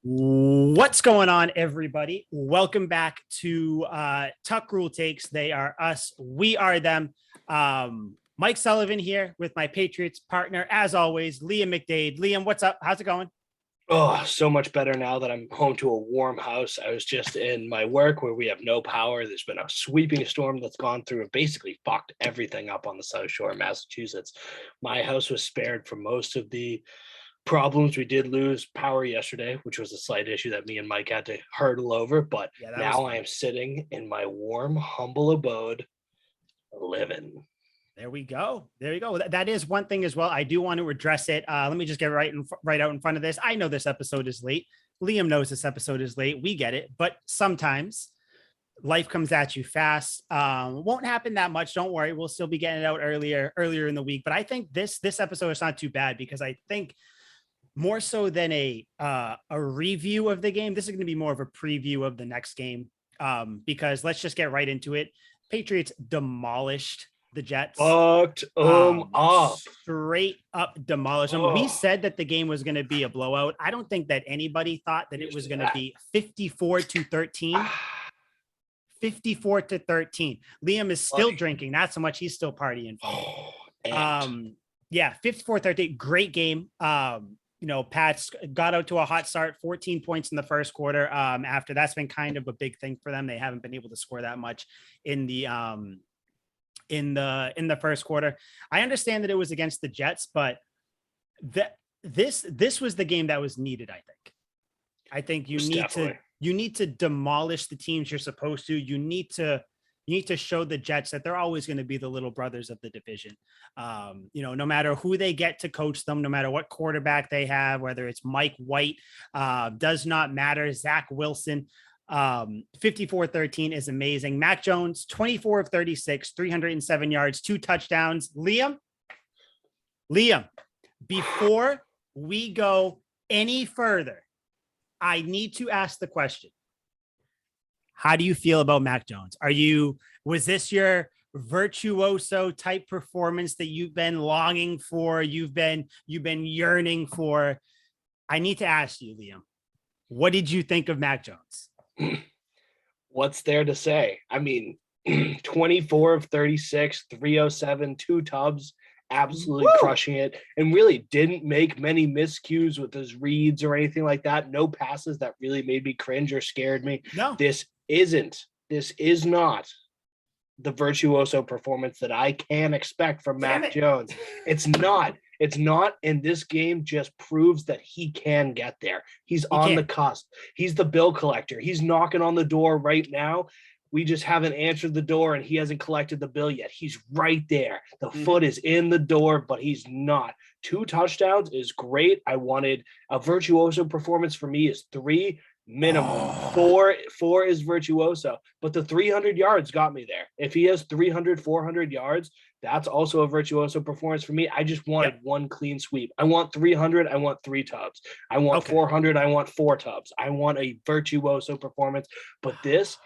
What's going on, everybody? Welcome back to Tuck Rule Takes. They are us. We are them. Mike Sullivan here with my Patriots partner, as always, Liam McDade. Liam, what's up? How's it going? Oh, so much better now that I'm home to a warm house. I was just in my work where we have no power. There's been a sweeping storm that's gone through and basically fucked everything up on the South Shore of Massachusetts. My house was spared from most of the problems. We did lose power yesterday, which was a slight issue that me and Mike had to hurdle over. But Yeah, that was now I fun. am sitting in my warm, humble abode, living. There we go. There you go. That is one thing as well. I do want to address it. Let me just get right out in front of this. I know this episode is late. Liam knows this episode is late. We get it, but sometimes life comes at you fast. Won't happen that much. Don't worry. We'll still be getting it out earlier in the week. But I think this episode is not too bad because I think more so than a review of the game, this is going to be more of a preview of the next game. Because let's just get right into it. Patriots demolished the Jets. Fucked up. Straight up demolished them. We said that the game was going to be a blowout. I don't think that anybody thought that it was going to be 54-13. 54-13. Liam is still drinking. Not so much. He's still partying. Yeah, 54-13. Great game. Pats got out to a hot start, 14 points in the first quarter. After that's been kind of a big thing for them. They haven't been able to score that much in the first quarter. I understand that it was against the Jets, but this was the game that was needed. I think you need to demolish the teams you're supposed to. You need to show the Jets that they're always going to be the little brothers of the division. No matter who they get to coach them, no matter what quarterback they have, whether it's Mike White, does not matter. Zach Wilson, 54-13 is amazing. Mac Jones, 24 of 36, 307 yards, 2 touchdowns. Liam, before we go any further, I need to ask the question. How do you feel about Mac Jones? Was this your virtuoso type performance that you've been longing for? You've been yearning for? I need to ask you, Liam, what did you think of Mac Jones? What's there to say? I mean, 24 of 36, 307, 2 tubs, absolutely crushing it, and really didn't make many miscues with his reads or anything like that. No passes that really made me cringe or scared me. No. This is not the virtuoso performance that I can expect from Mac Jones. It's not. And this game just proves that he can get there. He's on the cusp. He's the bill collector. He's knocking on the door right now. We just haven't answered the door and he hasn't collected the bill yet. He's right there. The foot is in the door, but he's not. 2 touchdowns is great. I wanted a virtuoso performance. For me is 3 minimum. 4 is virtuoso, but the 300 yards got me there. If he has 400 yards, that's also a virtuoso performance for me. I just wanted one clean sweep. I want 300. I want 3 tubs. I want 400. I want 4 tubs. I want a virtuoso performance. But this,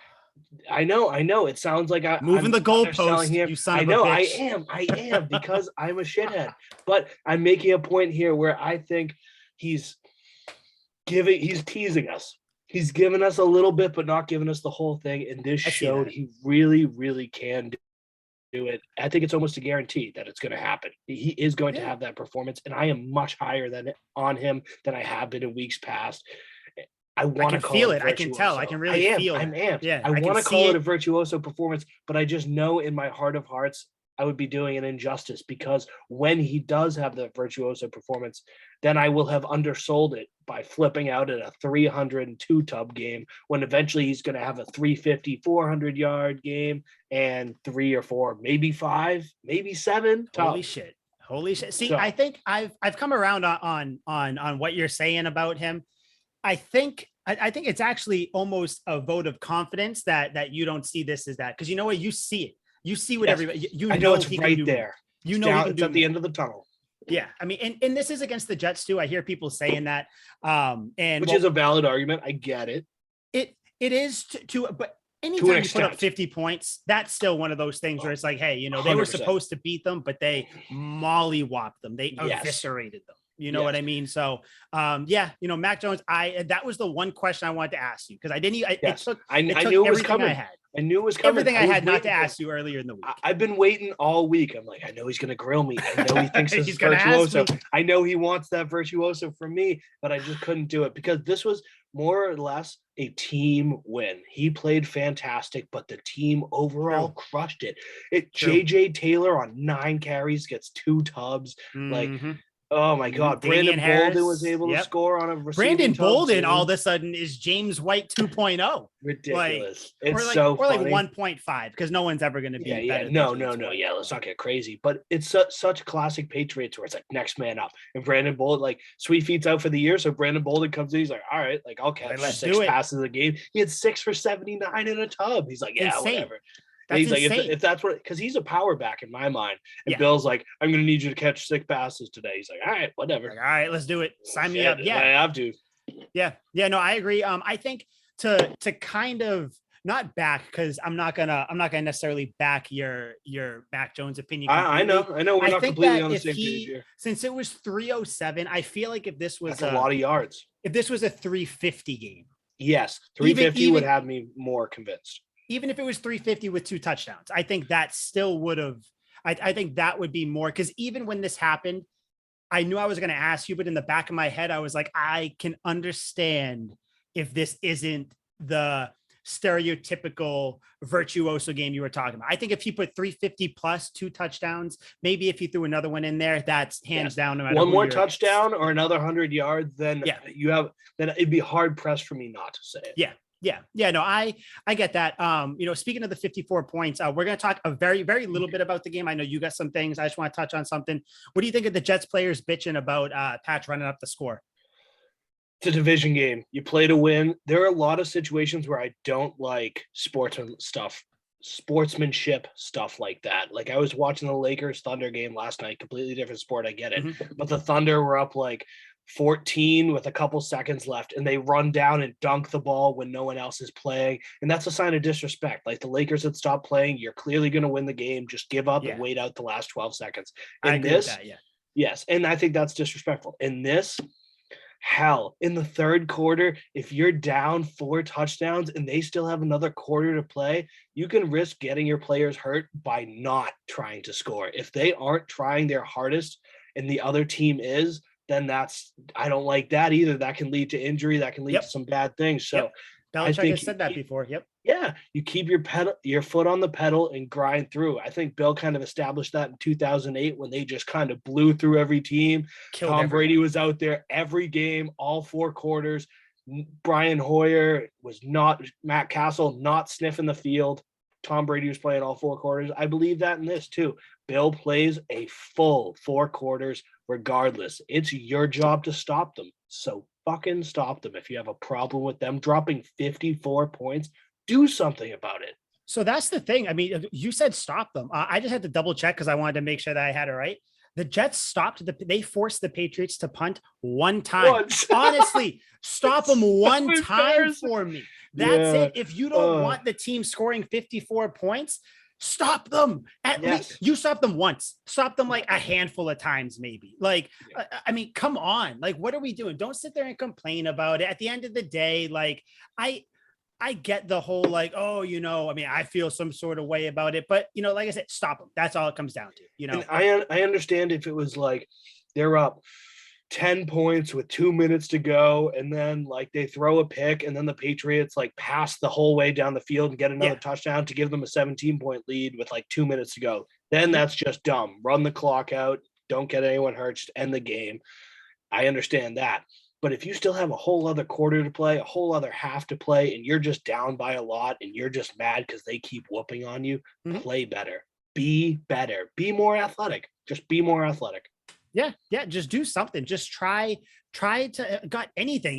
I know. It sounds like I'm the goalpost. You son of a bitch. I am because I'm a shithead. But I'm making a point here where I think he's teasing us. He's given us a little bit, but not giving us the whole thing. And this showed he really, really can do it. I think it's almost a guarantee that it's going to happen. He is going to have that performance, and I am much higher on him than I have been in weeks past. I can feel it. I can tell. I can really feel it. I'm amped. Yeah, I want to call it a virtuoso performance, but I just know in my heart of hearts I would be doing an injustice, because when he does have the virtuoso performance, then I will have undersold it by flipping out at a 302 tub game, when eventually he's going to have a 350, 400 yard game and 3 or 4, maybe 5, maybe 7. Holy shit. See, I think I've come around on what you're saying about him. I think it's actually almost a vote of confidence that you don't see this as that, because you know what, you see it. You see what everybody, I know it's right there. You know, it's at the end of the tunnel. Yeah. I mean, and this is against the Jets too. I hear people saying that, which is a valid argument. I get it. It is but anytime you put up 50 points, that's still one of those things where it's like, hey, they 100%. Were supposed to beat them, but they mollywopped them. They eviscerated them. You know what I mean? So, yeah, Mac Jones, that was the one question I wanted to ask you because I didn't, I it took knew it was everything coming. I had. I knew it was coming. Everything I had not to ask you earlier in the week. I've been waiting all week. I'm like, I know he's going to grill me. I know he thinks this is gonna virtuoso. I know he wants that virtuoso from me, but I just couldn't do it because this was more or less a team win. He played fantastic, but the team overall crushed it. JJ Taylor on 9 carries gets 2 tubs. Like, oh my God, Brandon Bolden was able to score on a receiving Brandon Bolden all of a sudden is James White 2.0. Ridiculous. It's so funny. Or like 1.5 because no one's ever going to be better. No. Yeah, let's not get crazy. But it's such classic Patriots where it's like next man up. And Brandon Bolden, like Sweet Feet's out for the year, so Brandon Bolden comes in. He's like, all right, like I'll catch 6 passes a game. He had 6 for 79 in a tub. He's like, yeah, whatever. That's he's insane. Like, if that's what, because he's a power back in my mind. And Bill's like, I'm going to need you to catch 6 passes today. He's like, all right, whatever. Like, all right, let's do it. Sign me up. Yeah, I have to. Yeah. No, I agree. I think to kind of not back because I'm not gonna necessarily back your Mac Jones opinion. I know. We're not completely on the same page here. Since it was 307, I feel like if this was a lot of yards, if this was a 350 game, yes, 350 would have me more convinced. Even if it was 350 with 2 touchdowns, I think that still would have, I think that would be more because even when this happened, I knew I was going to ask you, but in the back of my head, I was like, I can understand if this isn't the stereotypical virtuoso game you were talking about. I think if he put 350 plus 2 touchdowns, maybe if he threw another one in there, that's hands down. No matter one more touchdown or another 100 yards, then then it'd be hard pressed for me not to say it. Yeah. No, I get that. Speaking of the 54 points, we're going to talk a very, very little bit about the game. I know you got some things. I just want to touch on something. What do you think of the Jets players bitching about Patch running up the score? It's a division game. You play to win. There are a lot of situations where I don't like sportsmanship stuff like that. Like I was watching the Lakers Thunder game last night, completely different sport. I get it. But the Thunder were up like 14 with a couple seconds left and they run down and dunk the ball when no one else is playing. And that's a sign of disrespect. Like the Lakers had stopped playing. You're clearly going to win the game. Just give up and wait out the last 12 seconds. Yes. And I think that's disrespectful. In this, hell, in the third quarter, if you're down 4 touchdowns and they still have another quarter to play, you can risk getting your players hurt by not trying to score. If they aren't trying their hardest and the other team is, then I don't like that either. That can lead to injury. That can lead to some bad things. So Belichick has said that before. Yeah. You keep your foot on the pedal and grind through. I think Bill kind of established that in 2008 when they just kind of blew through every team. Tom Brady was out there every game, all 4 quarters. Brian Hoyer was Matt Castle, not sniffing the field. Tom Brady was playing all 4 quarters. I believe that in this too. Bill plays a full 4 quarters regardless. It's your job to stop them. So fucking stop them. If you have a problem with them dropping 54 points, do something about it. So that's the thing. I mean, you said stop them. I just had to double check because I wanted to make sure that I had it right. The Jets they forced the Patriots to punt 1 time. Honestly, stop them 1 time for me. That's it. If you don't want the team scoring 54 points, stop them. At least you stop them once. Stop them like a handful of times, maybe. Like, I mean, come on. Like, what are we doing? Don't sit there and complain about it. At the end of the day, like, I get the whole like, I mean, I feel some sort of way about it, but like I said, stop them. That's all it comes down to, And I understand if it was like they're up 10 points with 2 minutes to go, and then like they throw a pick, and then the Patriots like pass the whole way down the field and get another touchdown to give them a 17-point lead with like 2 minutes to go. Then that's just dumb. Run the clock out. Don't get anyone hurt. Just end the game. I understand that. But if you still have a whole other quarter to play, a whole other half to play, and you're just down by a lot and you're just mad because they keep whooping on you, play better. Be better. Be more athletic. Just be more athletic. Yeah. Just do something. Just try try to got anything,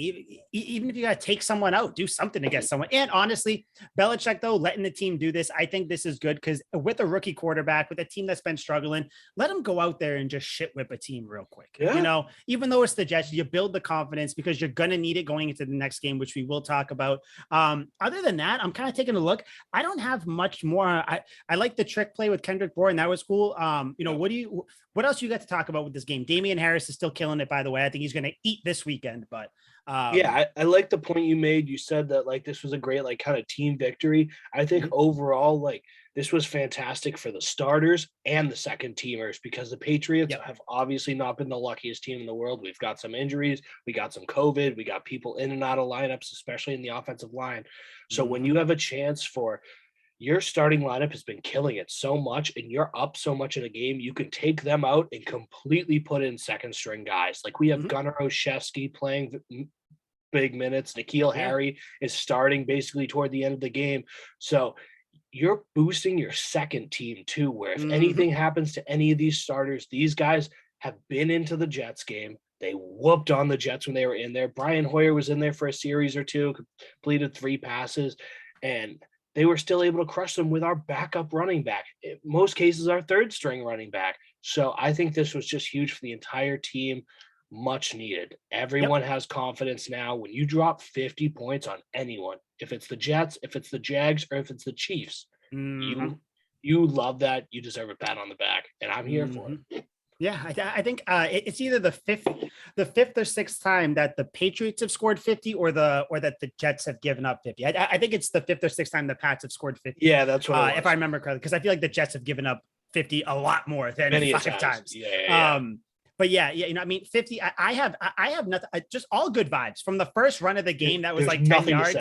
even if you got to take someone out, do something to get someone. And honestly, Belichick, though, letting the team do this, I think this is good because with a rookie quarterback, with a team that's been struggling, let him go out there and just shit whip a team real quick. Yeah. You know, even though it's the Jets, you build the confidence because you're going to need it going into the next game, which we will talk about. Other than that, I'm kind of taking a look. I don't have much more. I like the trick play with Kendrick Bourne. That was cool. You know, what else you got to talk about with this game? Damian Harris is still killing it, by the way. I think he's going to eat this weekend, but I like the point you made. You said that like this was a great like kind of team victory. I think overall like this was fantastic for the starters and the second teamers because the Patriots have obviously not been the luckiest team in the world. We've got some injuries, we got some COVID, we got people in and out of lineups, especially in the offensive line. So when you have a chance for your starting lineup has been killing it so much and you're up so much in a game, you can take them out and completely put in second string guys. Like we have Gunnar Olszewski playing big minutes. N'Keal Harry is starting basically toward the end of the game. So you're boosting your second team too, where if anything happens to any of these starters, these guys have been into the Jets game. They whooped on the Jets when they were in there. Brian Hoyer was in there for a series or two, completed 3 passes, and they were still able to crush them with our backup running back. In most cases, our third string running back. So I think this was just huge for the entire team. Much needed. Everyone has confidence now. When you drop 50 points on anyone, if it's the Jets, if it's the Jags, or if it's the Chiefs, you love that. You deserve a pat on the back, and I'm here for it. Yeah, I think it's either the fifth or sixth time that the Patriots have scored 50, or that the Jets have given up 50. I think it's the fifth or sixth time the Pats have scored 50. Yeah, that's what. If I remember correctly, because I feel like the Jets have given up 50 a lot more than many 5 times. Yeah. But yeah, you know, I mean, 50. I have nothing. Just all good vibes from the first run of the game. That was like 10 yards.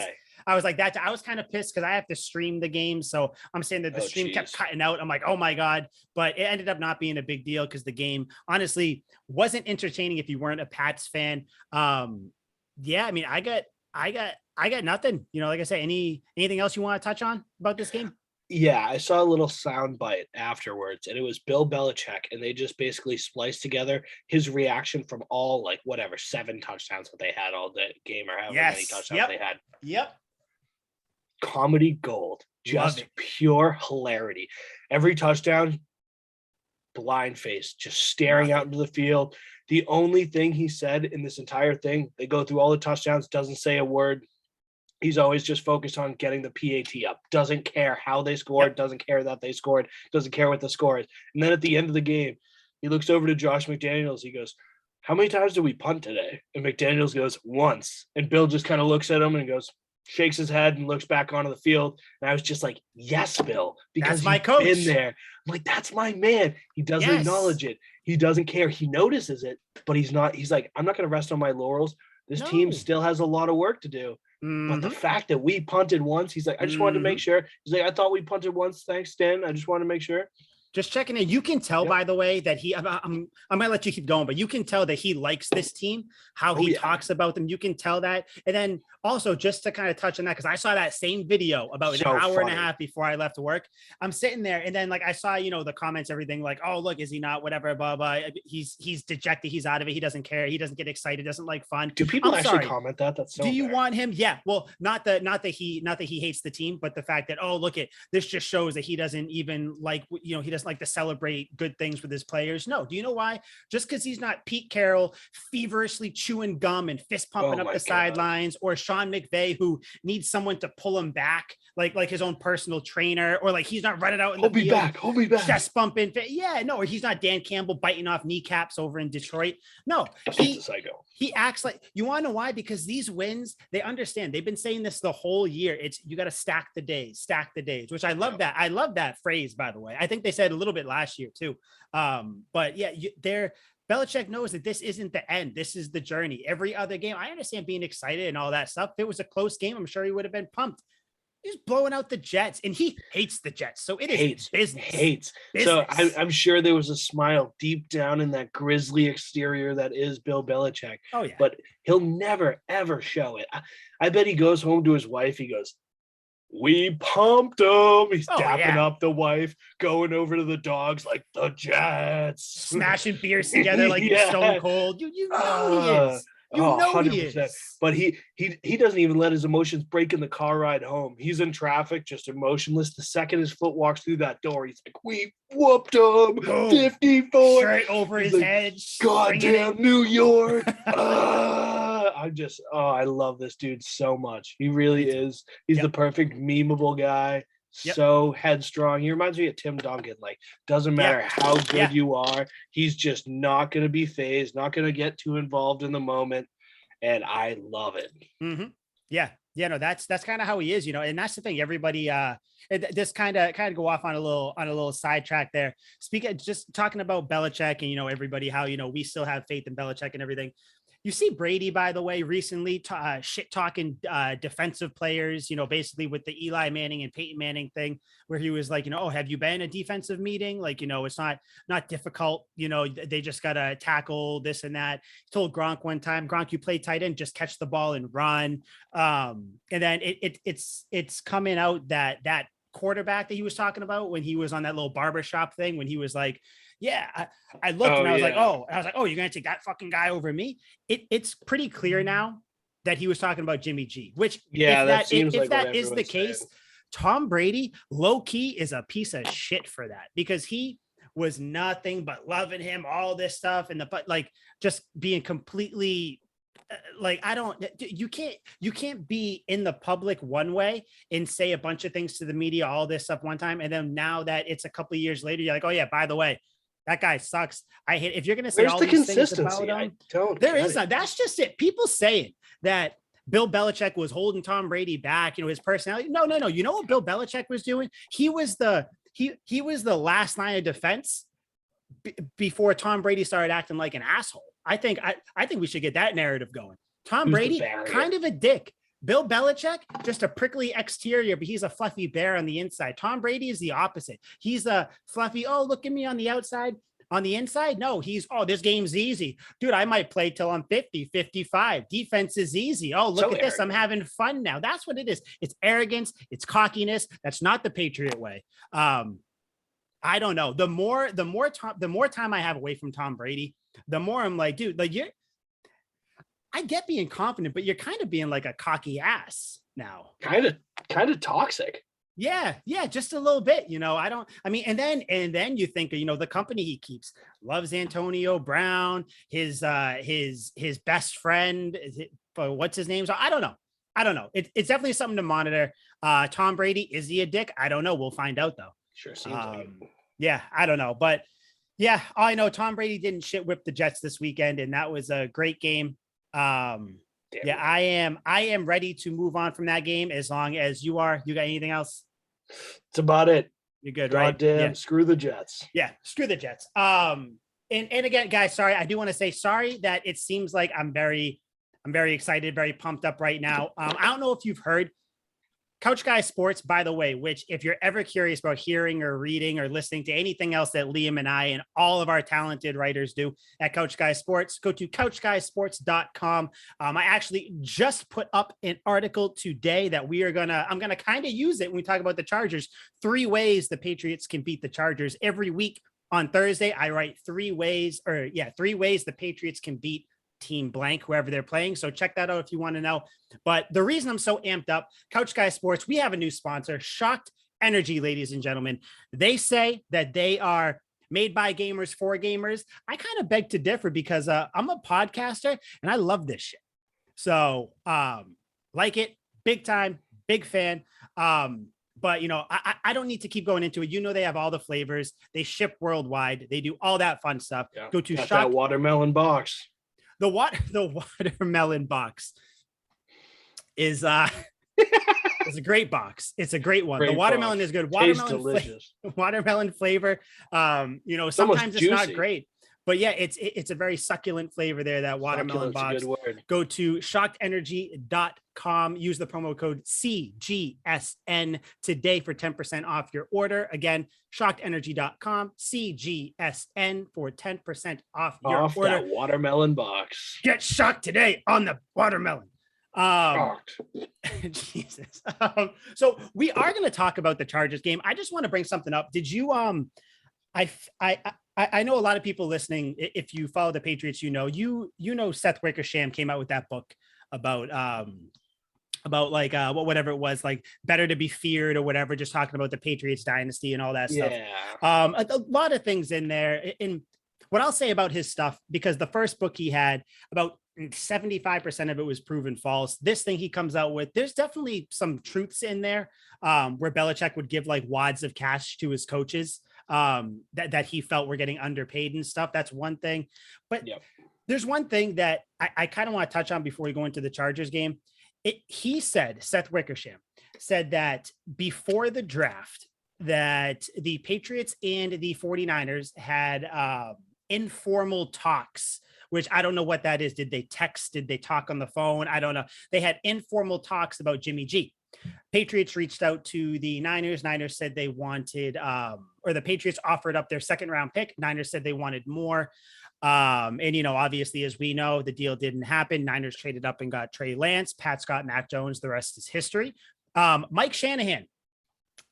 I was like that. I was kind of pissed because I have to stream the game, so I'm saying that the stream kept cutting out. I'm like, oh my god! But it ended up not being a big deal because the game honestly wasn't entertaining if you weren't a Pats fan. Yeah, I mean, I got nothing. You know, like I say, anything else you want to touch on about this game? Yeah, I saw a little sound bite afterwards, and it was Bill Belichick, and they just basically spliced together his reaction from all like whatever 7 touchdowns that they had all the game or however many touchdowns they had. Comedy gold, just pure hilarity. Every touchdown, blind face, just staring out into the field. The only thing he said in this entire thing, they go through all the touchdowns, doesn't say a word. He's always just focused on getting the PAT up. Doesn't care how they scored. Doesn't care that they scored. Doesn't care what the score is. And then at the end of the game, he looks over to Josh McDaniels. He goes, "How many times did we punt today?" And McDaniels goes, "Once." And Bill just kind of looks at him and goes, shakes his head and looks back onto the field. And I was just like, yes, Bill, because that's my coach in there. I'm like, that's my man. He doesn't acknowledge it. He doesn't care. He notices it, but he's like, I'm not going to rest on my laurels. This team still has a lot of work to do. But the fact that we punted once, he's like, I just wanted to make sure. He's like, I thought we punted once. Thanks, Stan. I just wanted to make sure. Just checking in. You can tell, by the way, that I'm going to let you keep going, but you can tell that he likes this team, how he talks about them. You can tell that. And then also just to kind of touch on that, because I saw that same video about an hour and a half before I left to work. I'm sitting there and then like I saw, you know, the comments, everything like, oh, look, is he not? Whatever, blah, blah. He's dejected. He's out of it. He doesn't care. He doesn't get excited. Doesn't like fun. Do people actually comment that? That's so do you want him? Yeah. Well, not that he hates the team, but the fact that, oh, look, this just shows that he doesn't even like, you know, he doesn't like to celebrate good things with his players. No. Do you know why? Just because he's not Pete Carroll feverishly chewing gum and fist pumping up the sidelines, or Sean McVay who needs someone to pull him back, like his own personal trainer, or like he's not running out in the field. Hold me back. Chest bumping. Yeah, no, or he's not Dan Campbell biting off kneecaps over in Detroit. No, he acts like, you want to know why? Because these wins, they understand. They've been saying this the whole year. You got to stack the days, which I love that. I love that phrase, by the way. I think they said a little bit last year too. But yeah, Belichick knows that this isn't the end. This is the journey. Every other game, I understand being excited and all that stuff. If it was a close game, I'm sure he would have been pumped. He's blowing out the Jets, and he hates the Jets. So it is business. So I'm sure there was a smile deep down in that grisly exterior that is Bill Belichick. Oh, yeah. But he'll never, ever show it. I bet he goes home to his wife. He goes, "We pumped him." He's dapping up the wife, going over to the dogs like the Jets. Smashing beers together like Stone Cold. You know he is. You Oh, know he 100%. is. But he doesn't even let his emotions break in the car ride home. He's in traffic, just emotionless. The second his foot walks through that door, he's like, "We whooped him, Boom. 54." Shirt over He's his like, head. "Goddamn New York." I love this dude so much. He really is. He's the perfect memeable guy. So headstrong. He reminds me of Tim Duncan. Like, doesn't matter how good you are, he's just not going to be phased, not going to get too involved in the moment. And I love it. Mm-hmm. Yeah. No, that's kind of how he is, and that's the thing. Everybody, this kind of go off on a little sidetrack there. Speaking, just talking about Belichick and, everybody, how, we still have faith in Belichick and everything. You see Brady, by the way, recently shit talking defensive players, basically with the Eli Manning and Peyton Manning thing, where he was like, oh, have you been in a defensive meeting? Like, it's not difficult. They just got to tackle this and that. He told Gronk one time, Gronk, you play tight end, just catch the ball and run. And then it's coming out that quarterback that he was talking about when he was on that little barbershop thing, when he was like, I looked and I was like, you're going to take that fucking guy over me. It's pretty clear now that he was talking about Jimmy G, which if that is the case, saying. Tom Brady low key is a piece of shit for that, because he was nothing but loving him, all this stuff. But like just being completely like, you can't be in the public one way and say a bunch of things to the media, all this stuff one time. And then now that it's a couple of years later, you're like, oh yeah, by the way, that guy sucks. I hate, if you're going to say all these things about him, that's just it. People saying that Bill Belichick was holding Tom Brady back, his personality. No. You know what Bill Belichick was doing? He was the last line of defense before Tom Brady started acting like an asshole. I think we should get that narrative going. Tom Brady, kind of a dick. Bill Belichick, just a prickly exterior, but he's a fluffy bear on the inside. Tom Brady is the opposite. He's a fluffy, oh, look at me on the outside. On the inside, no, he's, oh, this game's easy. Dude, I might play till I'm 50, 55. Defense is easy. Oh, look at this. I'm having fun now. That's what it is. It's arrogance. It's cockiness. That's not the Patriot way. I don't know. The more time I have away from Tom Brady, the more I'm like, dude, like I get being confident, but you're kind of being like a cocky ass now. Kind of toxic. Yeah, just a little bit, and then you think, the company he keeps loves Antonio Brown, his best friend, what's his name? So I don't know. It's definitely something to monitor. Tom Brady, is he a dick? I don't know. We'll find out though. Sure seems like it. Yeah, I don't know, but yeah, I know Tom Brady didn't shit whip the Jets this weekend, and that was a great game. Yeah, I am ready to move on from that game as long as you are. You got anything else? It's about it. You're good, right? Goddamn, screw the Jets. Yeah, screw the Jets. And again, guys, sorry. I do want to say sorry that it seems like I'm very excited, very pumped up right now. I don't know if you've heard Couch Guy Sports, by the way, which if you're ever curious about hearing or reading or listening to anything else that Liam and I and all of our talented writers do at Couch Guy Sports, go to couchguysports.com. I actually just put up an article today that I'm going to kind of use it when we talk about the Chargers. 3 ways the Patriots can beat the Chargers. Every week on Thursday, I write 3 ways the Patriots can beat team blank, whoever they're playing. So check that out if you want to know. But the reason I'm so amped up, Couch Guy Sports, we have a new sponsor, Shocked Energy, ladies and gentlemen. They say that they are made by gamers for gamers. I kind of beg to differ because I'm a podcaster and I love this shit. So like it, big time, big fan. But I don't need to keep going into it. They have all the flavors. They ship worldwide. They do all that fun stuff. Yeah. Go to that watermelon box. The watermelon box is it's a great box. It's a great one. Great the watermelon box. Is good. Watermelon flavor. Sometimes it's not great, but yeah, it's a very succulent flavor there. That watermelon box. A good word. Go to shockedenergy.com. Use the promo code CGSN today for 10% off your order. Again, shockedenergy.com, CGSN for 10% off your order. That watermelon box. Get shocked today on the watermelon. Jesus. So we are going to talk about the Chargers game. I just want to bring something up. Did you I know a lot of people listening, if you follow the Patriots, you know Seth Wickersham came out with that book about like whatever it was, like Better to Be Feared or whatever, just talking about the Patriots dynasty and all that stuff. A lot of things in there. And what I'll say about his stuff, because the first book he had, about 75% of it was proven false. This thing he comes out with, there's definitely some truths in there, where Belichick would give like wads of cash to his coaches, that he felt were getting underpaid and stuff. That's one thing. But there's one thing that I kind of want to touch on before we go into the Chargers game. He said, Seth Wickersham said that before the draft, that the Patriots and the 49ers had informal talks, which I don't know what that is. Did they text? Did they talk on the phone? I don't know. They had informal talks about Jimmy G. Patriots reached out to the Niners. Niners said they wanted, or the Patriots offered up their second round pick. Niners said they wanted more. And obviously, as we know, the deal didn't happen. Niners traded up and got Trey Lance. Pats got Mac Jones. The rest is history. Mike Shanahan,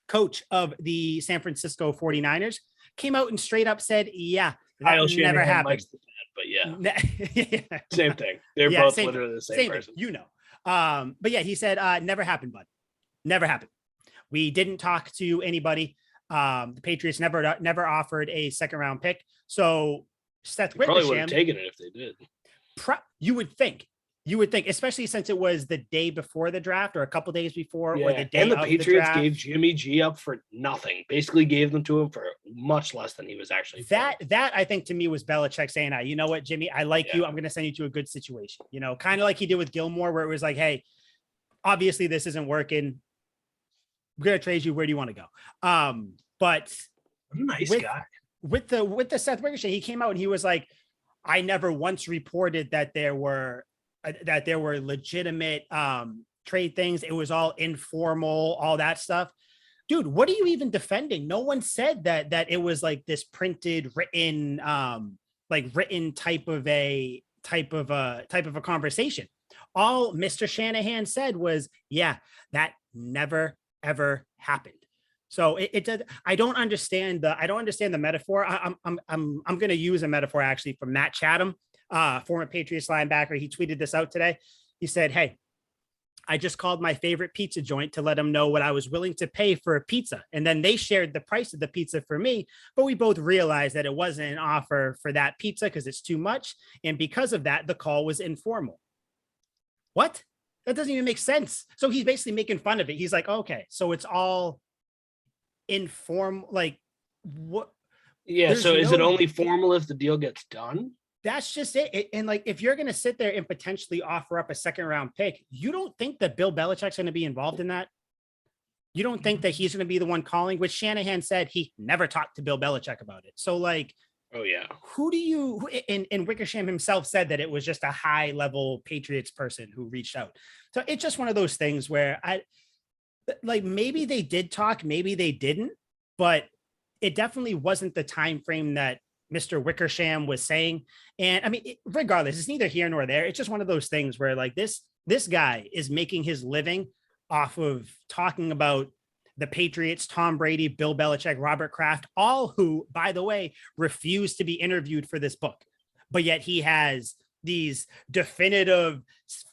coach of the San Francisco 49ers, came out and straight up said, yeah, that never happened. But yeah, same thing. They're both literally the same person. But yeah, he said, never happened, bud. Never happened. We didn't talk to anybody. The Patriots never offered a second round pick. So Seth Wickersham probably would have taken it if they did. You would think, especially since it was the day before the draft or a couple days before, or the day and the of Patriots the draft. gave Jimmy G up for nothing. Basically gave them to him for much less than he was actually. That I think to me was Belichick saying, you know what, Jimmy, I like you. I'm going to send you to a good situation. Kind of like he did with Gilmore, where it was like, hey, obviously this isn't working. We're going to trade you. Where do you want to go? But what a nice guy. With the Seth Wickersham, he came out and he was like, I never once reported that there were legitimate trade things. It was all informal, all that stuff. Dude, what are you even defending? No one said that it was like this printed, written type of a conversation. All Mr. Shanahan said was, yeah, that never ever happened. So it did. I don't understand the metaphor. I'm going to use a metaphor actually from Matt Chatham, former Patriots linebacker. He tweeted this out today. He said, hey, I just called my favorite pizza joint to let them know what I was willing to pay for a pizza. And then they shared the price of the pizza for me, but we both realized that it wasn't an offer for that pizza because it's too much. And because of that, the call was informal. What? That doesn't even make sense. So he's basically making fun of it. He's like, okay, so it's all informal. Like what? Yeah. So is it only formal if the deal gets done? That's just it. And like, if you're going to sit there and potentially offer up a second round pick, you don't think that Bill Belichick's going to be involved in that? You don't think that he's going to be the one calling, which Shanahan said he never talked to Bill Belichick about it. So like, oh yeah, and Wickersham himself said that it was just a high level Patriots person who reached out. So it's just one of those things where maybe they did talk, maybe they didn't, but it definitely wasn't the time frame that Mr. Wickersham was saying. And I mean, regardless, it's neither here nor there. It's just one of those things where like this guy is making his living off of talking about the Patriots, Tom Brady, Bill Belichick, Robert Kraft, all who, by the way, refused to be interviewed for this book. But yet he has these definitive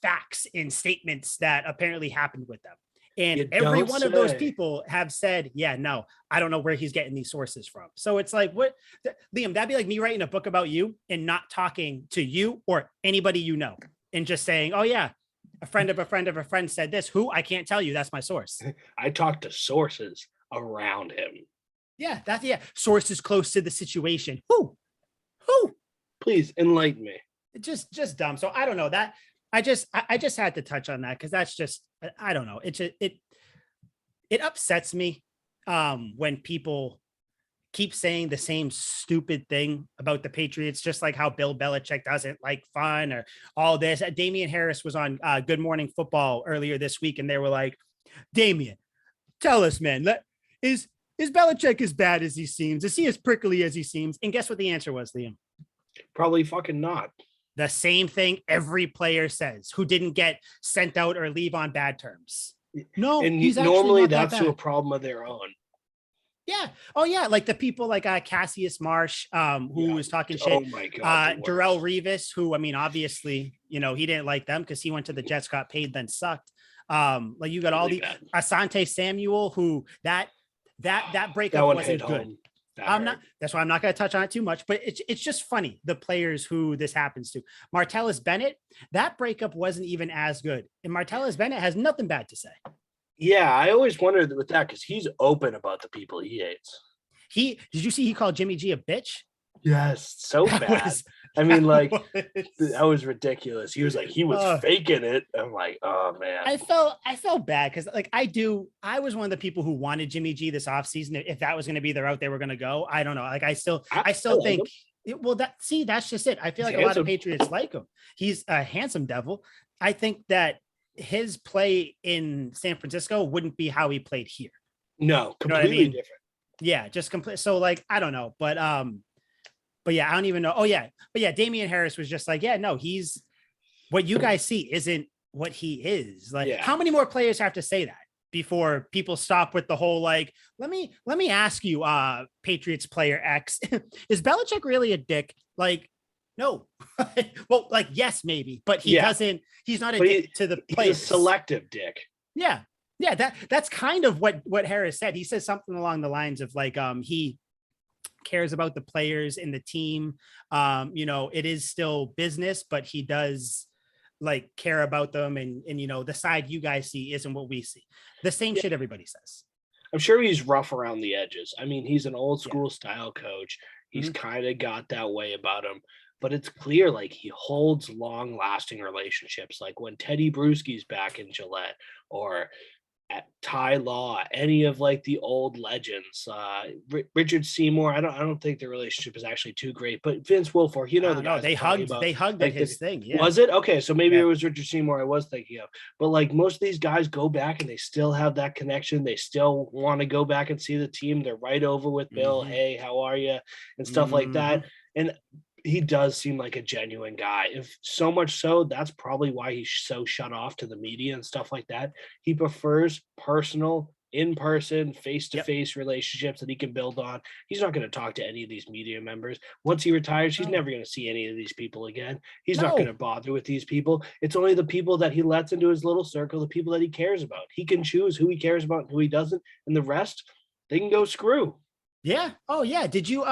facts and statements that apparently happened with them. And every one of those people have said, yeah, no, I don't know where he's getting these sources from. So it's like, what, Liam, that'd be like me writing a book about you and not talking to you or anybody you know, and just saying, oh yeah, a friend of a friend of a friend said this. Who? I can't tell you. That's my source. I talked to sources around him. Yeah, sources close to the situation. Who? Please enlighten me. Just dumb. So I don't know that. I just had to touch on that because that's just, I don't know. It upsets me when people keep saying the same stupid thing about the Patriots, just like how Bill Belichick doesn't like fun or all this. Damian Harris was on Good Morning Football earlier this week, and they were like, Damian, tell us, man, is Belichick as bad as he seems? Is he as prickly as he seems? And guess what the answer was, Liam? Probably fucking not. The same thing every player says who didn't get sent out or leave on bad terms. No, and he's normally that's to a problem of their own. Yeah. Oh yeah. Like the people like Cassius Marsh, who was talking shit. Oh my God. Darrell Revis, who I mean, obviously, he didn't like them because he went to the Jets, got paid, then sucked. Like you got all the Asante Samuel, who that breakup wasn't good. That's why I'm not going to touch on it too much, but it's just funny. The players who this happens to. Martellus Bennett, that breakup wasn't even as good. And Martellus Bennett has nothing bad to say. Yeah, I always wondered with that because he's open about the people he hates. Did you see he called Jimmy G a bitch? Yes, so bad. I mean, like that was ridiculous. He was like, he was faking it. I'm like, oh man. I felt bad because like I was one of the people who wanted Jimmy G this offseason. If that was going to be the route they were going to go, I don't know. Like I still think that's just it. I feel like a lot of Patriots like him. He's a handsome devil. I think that his play in San Francisco wouldn't be how he played here. No, completely different. Yeah, just complete. So like, I don't know, but yeah, I don't even know. Oh yeah, but yeah, Damian Harris was just like, yeah, no, he's what you guys see isn't what he is. Like, how many more players have to say that before people stop with the whole like, let me ask you, Patriots player X, is Belichick really a dick? Like, no. Well, like, yes, maybe, but he's not a dick to the players. He's a selective dick. Yeah. Yeah. That's kind of what Harris said. He says something along the lines of like, he cares about the players in the team. It is still business, but he does like care about them. And the side you guys see isn't what we see. The same shit everybody says. I'm sure he's rough around the edges. I mean, he's an old school style coach. He's kind of got that way about him. But it's clear, like, he holds long-lasting relationships. Like when Teddy Bruschi's back in Gillette, or at Ty Law, any of like the old legends, Richard Seymour. I don't think their relationship is actually too great. But Vince Wilfork, the guys they hugged like, at his thing. Yeah. Was it okay? So maybe it was Richard Seymour I was thinking of. But like most of these guys go back and they still have that connection. They still want to go back and see the team. They're right over with Bill. Hey, how are you? And stuff like that. And he does seem like a genuine guy. If so much so, that's probably why he's so shut off to the media and stuff like that. He prefers personal, in-person, face-to-face relationships that he can build on. He's not going to talk to any of these media members. Once he retires, he's never going to see any of these people again. He's not going to bother with these people. It's only the people that he lets into his little circle, the people that he cares about. He can choose who he cares about and who he doesn't, and the rest, they can go screw. Yeah. Oh, yeah. Did you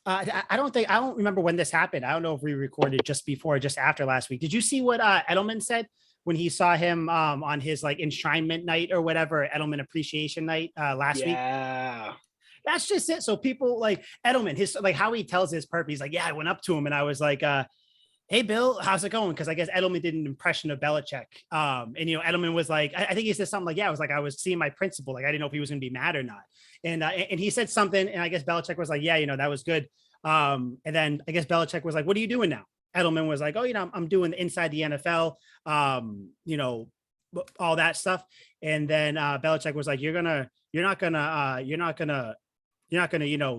I don't remember when this happened. I don't know if we recorded just before or just after last week. Did you see what Edelman said when he saw him on his like enshrinement night or whatever, Edelman appreciation night last week? Yeah. That's just it. So people like Edelman, his like how he tells his purpose. He's like, yeah, I went up to him and I was like, hey, Bill, how's it going? Because I guess Edelman did an impression of Belichick. And, Edelman was like, I think he said something like, yeah, I was like, I was seeing my principal. Like, I didn't know if he was going to be mad or not. And he said something, and I guess Belichick was like, yeah, that was good. And then I guess Belichick was like, what are you doing now? Edelman was like, oh, I'm doing inside the NFL, all that stuff. And then Belichick was like, you're not gonna,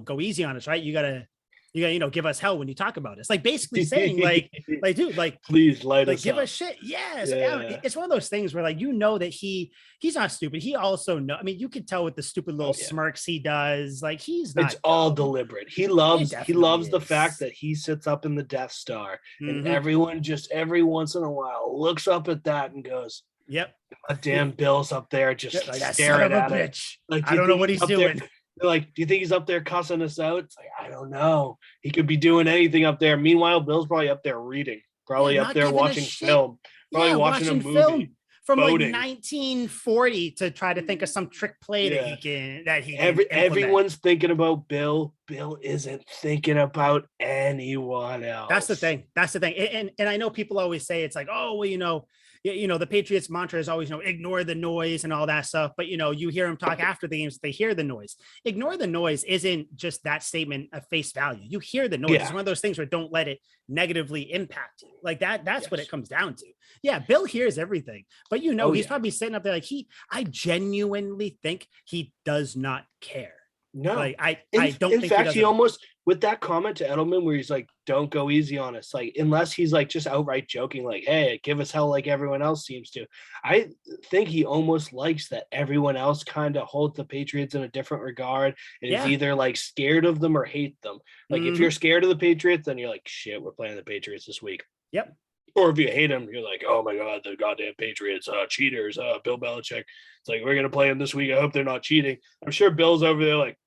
go easy on us, right? You gotta, give us hell when you talk about us. Like basically saying like, dude, like, please light us give up. us shit. Yes. Yeah. It's one of those things where like, that he's not stupid. He also you could tell with the stupid little smirks he does. Like he's not. It's all deliberate. He loves the fact that he sits up in the Death Star and everyone just every once in a while looks up at that and goes, yep. A damn Bill's up there just like staring at it. Bitch. Like, I don't know what he's doing. They're like, do you think he's up there cussing us out? It's like, I don't know. He could be doing anything up there. Meanwhile, Bill's probably up there reading, probably up there watching film, probably watching a movie. Film from boating. Like 1940 to try to think of some trick play that he can everyone's thinking about Bill. Bill isn't thinking about anyone else. That's the thing. And I know people always say it's like, oh, well, the Patriots mantra is always, ignore the noise and all that stuff. But, you hear them talk after the games, they hear the noise. Ignore the noise isn't just that statement of face value. You hear the noise. Yeah. It's one of those things where don't let it negatively impact you. Like that's what it comes down to. Yeah. Bill hears everything, but he's probably sitting up there like I genuinely think he does not care. No. Like I don't In think fact, he he does. almost, with that comment to Edelman where he's like, don't go easy on us. Like, unless he's like just outright joking, like, hey, give us hell like everyone else seems to. I think he almost likes that everyone else kind of holds the Patriots in a different regard and is Yeah. either like scared of them or hate them. Like, if you're scared of the Patriots, then you're like, shit, we're playing the Patriots this week. Yep. Or if you hate them, you're like, oh my God, the goddamn Patriots, cheaters, Bill Belichick. It's like, we're going to play them this week. I hope they're not cheating. I'm sure Bill's over there like,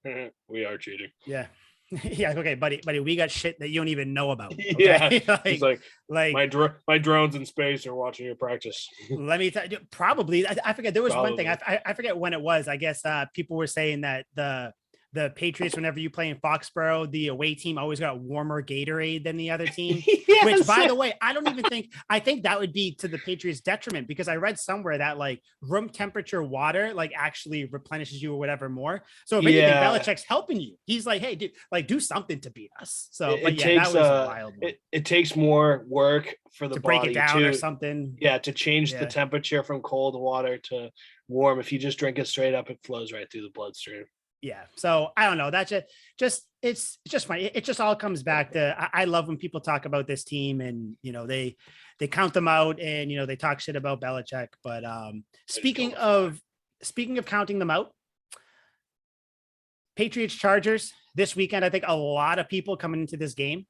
we are cheating. Yeah. Yeah. Okay, buddy, we got shit that you don't even know about. Okay? Yeah. It's like my drones in space are watching your practice. Let me tell you, probably, I forget. There was one thing, Probably. I forget when it was. I guess people were saying that the Patriots, whenever you play in Foxborough, the away team always got warmer Gatorade than the other team. Yes. Which, by the way, I think that would be to the Patriots' detriment, because I read somewhere that like room temperature water like actually replenishes you or whatever more. So if anything, Belichick's helping you. He's like, hey, dude, like do something to beat us. So, but yeah, takes, that was a wild one. It takes more work for the To body break it down to, or something. Yeah, to change the temperature from cold water to warm. If you just drink it straight up, it flows right through the bloodstream. Yeah. So I don't know. That's it's just funny. It just all comes back to, I love when people talk about this team and, they count them out and, they talk shit about Belichick. But speaking of counting them out, Patriots Chargers this weekend, I think a lot of people coming into this game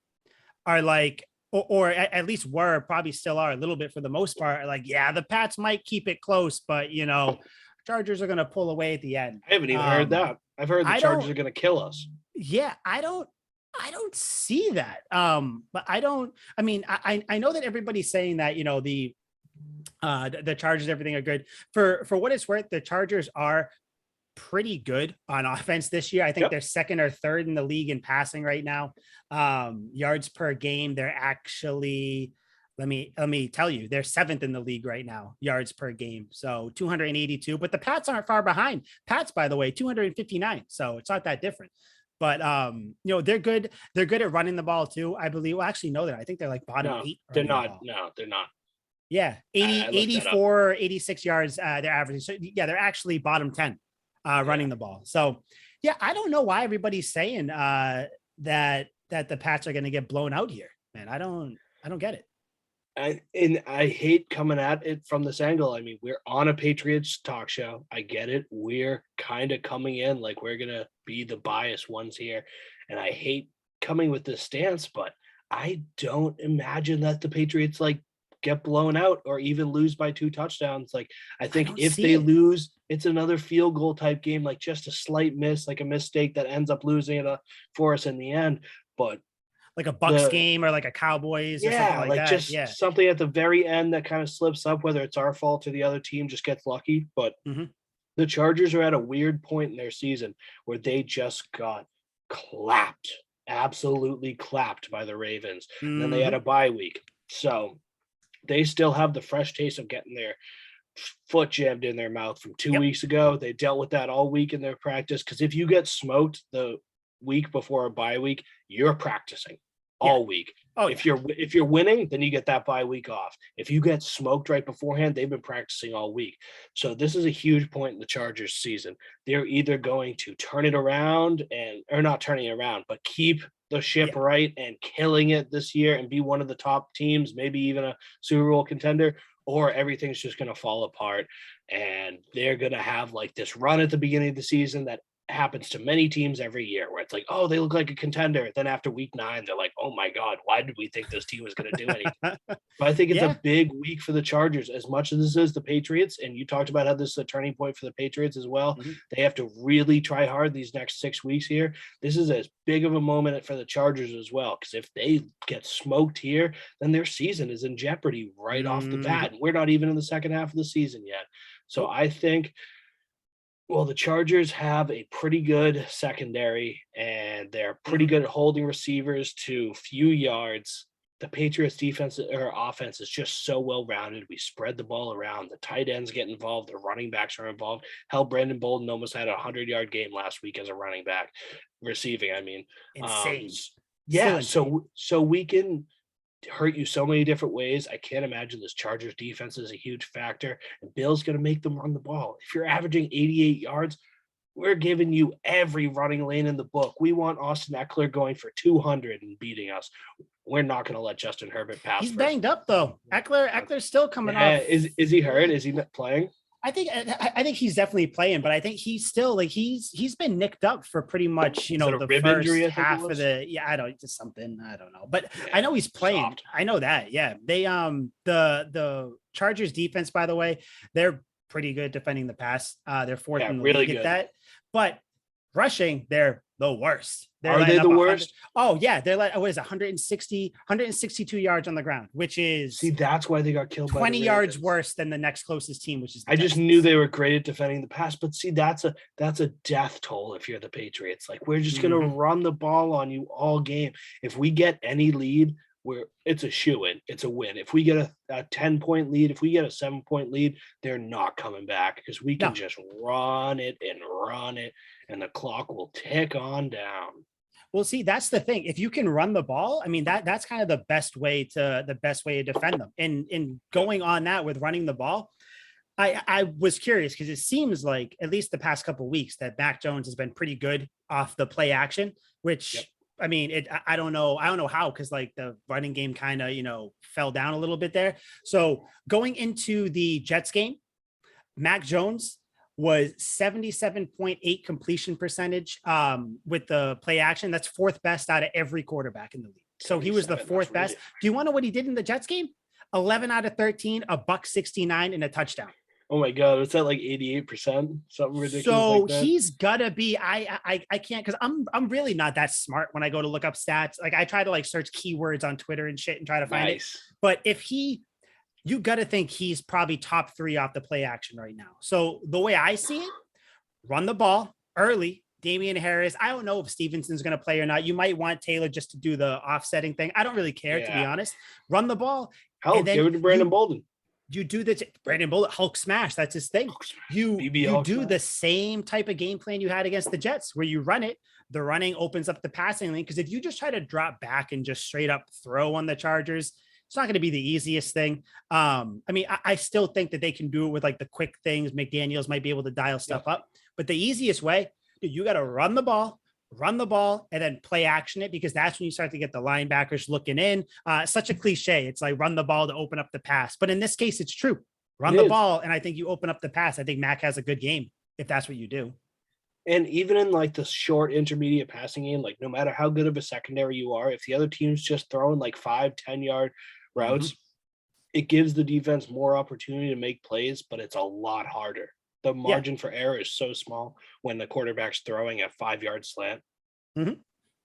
are like, or at least were, probably still are a little bit for the most part, like, yeah, the Pats might keep it close, but Chargers are going to pull away at the end. I haven't even heard that. I've heard the Chargers are going to kill us. Yeah, I don't see that. But I know that everybody's saying that, the Chargers, everything are good. For what it's worth, the Chargers are pretty good on offense this year. I think they're second or third in the league in passing right now. Yards per game, they're actually, let me tell you, they're seventh in the league right now, yards per game. So 282, but the Pats aren't far behind. Pats, by the way, 259. So it's not that different. But they're good. They're good at running the ball too, I believe. Well, actually, no, I think they're like bottom 8. They're not. No, they're not. Yeah, 84, 86 yards they're averaging. So yeah, they're actually bottom 10 running the ball. So yeah, I don't know why everybody's saying that the Pats are going to get blown out here, man. I don't get it. I hate coming at it from this angle. I mean, we're on a Patriots talk show. I get it. We're kind of coming in like we're going to be the biased ones here. And I hate coming with this stance, but I don't imagine that the Patriots like get blown out or even lose by 2 touchdowns. Like, I think if they lose, it's another field goal type game, like just a slight miss, like a mistake that ends up losing it for us in the end. But like a Bucks game or like a Cowboys or something like that. Just something at the very end that kind of slips up, whether it's our fault or the other team just gets lucky. But the Chargers are at a weird point in their season where they just got clapped, absolutely clapped by the Ravens. And then they had a bye week. So they still have the fresh taste of getting their foot jammed in their mouth from 2 weeks ago. They dealt with that all week in their practice. Because if you get smoked the week before a bye week, you're practicing all week. If you're winning, then you get that bye week off. If you get smoked right beforehand, they've been practicing all week. So this is a huge point in the Chargers season. They're either going to turn it around or not turning it around, but keep the ship right and killing it this year and be one of the top teams, maybe even a Super Bowl contender, or everything's just going to fall apart and they're going to have like this run at the beginning of the season that happens to many teams every year where it's like, oh, they look like a contender. Then after week 9, they're like, oh my God, why did we think this team was going to do anything? But I think it's a big week for the Chargers, as much as this is the Patriots. And you talked about how this is a turning point for the Patriots as well. They have to really try hard these next 6 weeks here. This is as big of a moment for the Chargers as well. Because if they get smoked here, then their season is in jeopardy right off the bat. And we're not even in the second half of the season yet. So I think, well, the Chargers have a pretty good secondary, and they're pretty good at holding receivers to few yards. The Patriots defense or offense is just so well-rounded. We spread the ball around. The tight ends get involved. The running backs are involved. Hell, Brandon Bolden almost had a 100-yard game last week as a running back, receiving, I mean. Insane. So we can hurt you so many different ways. I can't imagine this Chargers defense is a huge factor, and Bill's going to make them run the ball. If you're averaging 88 yards, we're giving you every running lane in the book. We want Austin Eckler going for 200 and beating us. We're not going to let Justin Herbert pass. He's banged up though. Eckler's still coming off. Is he hurt? Is he playing? I think he's definitely playing, but I think he's still like he's been nicked up for pretty much the first injury, half of the just something I don't know, but I know he's playing. Soft. I know that they the Chargers defense, by the way, they're pretty good defending the pass. They're fourth in the league at that, but rushing they're the worst. Are they the worst? Oh yeah, they're like 162 yards on the ground, which is that's why they got killed. 20 yards worse than the next closest team, which is I just knew they were great at defending the pass, but that's a death toll if you're the Patriots. Like we're just gonna run the ball on you all game. If we get any lead, it's a shoo-in, it's a win. If we get a 10-point lead, if we get a 7-point lead, they're not coming back because we can just run it, and the clock will tick on down. Well, see, that's the thing. If you can run the ball, I mean, that's kind of the best way to defend them. And in going on that with running the ball, I was curious because it seems like at least the past couple of weeks that Mac Jones has been pretty good off the play action, which I mean, I don't know how, because like the running game kind of, fell down a little bit there. So going into the Jets game, Mac Jones was 77.8 completion percentage with the play action. That's fourth best out of every quarterback in the league. So he was the fourth best. Do you want to know what he did in the Jets game? 11 out of 13, $169 and a touchdown. Oh my God, it's at like 88%, something ridiculous. So like that. He's gotta be. I can't, because I'm really not that smart when I go to look up stats. Like I try to like search keywords on Twitter and shit and try to find it. But if you got to think he's probably top 3 off the play action right now. So the way I see it, run the ball early. Damian Harris. I don't know if Stevenson's going to play or not. You might want Taylor just to do the offsetting thing. I don't really care, to be honest. Run the ball. Hell, give it to Brandon Bolden. You do the Brandon Bolden Hulk smash. That's his thing. You do the same type of game plan you had against the Jets, where you run it. The running opens up the passing lane. Because if you just try to drop back and just straight up throw on the Chargers, it's not going to be the easiest thing. I mean, I still think that they can do it with like the quick things. McDaniels might be able to dial stuff up, but the easiest way, dude, you got to run the ball, and then play action it, because that's when you start to get the linebackers looking in. Such a cliche. It's like run the ball to open up the pass. But in this case, it's true. Run the ball, and I think you open up the pass. I think Mac has a good game if that's what you do. And even in like the short intermediate passing game, like no matter how good of a secondary you are, if the other team's just throwing like 5-10 yard routes, it gives the defense more opportunity to make plays, but it's a lot harder. The margin for error is so small when the quarterback's throwing a 5-yard slant.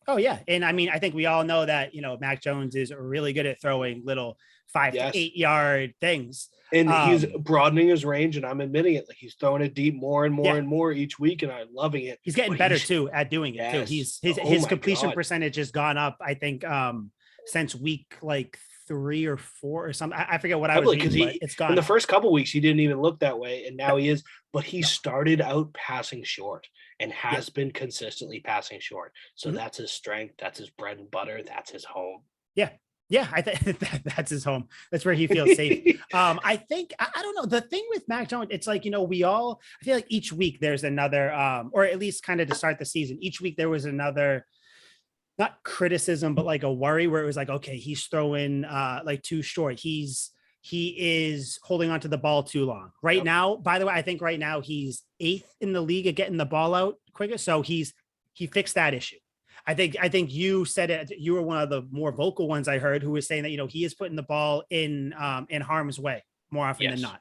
Oh yeah. And I mean, I think we all know that, Mac Jones is really good at throwing little 5 to 8 yard things. And he's broadening his range, and I'm admitting it. Like he's throwing it deep more and more and more each week, and I'm loving it. He's getting better too at doing it too. His completion percentage has gone up, I think, since week like 3 or 4 or something. I forget what I was reading, but it's gone. In the first couple weeks, he didn't even look that way, and now he is. But he started out passing short and has been consistently passing short. So that's his strength. That's his bread and butter. That's his home. Yeah, I think that's his home. That's where he feels safe. I think, I don't know. The thing with Mac Jones, it's like, I feel like each week there's another, or at least kind of to start the season, each week there was another, not criticism, but like a worry where it was like, okay, he's throwing like too short. He is holding onto the ball too long. Right now, by the way, I think right now he's 8th in the league at getting the ball out quicker. So he fixed that issue. I think you said it. You were one of the more vocal ones I heard, who was saying that, he is putting the ball in harm's way more often than not.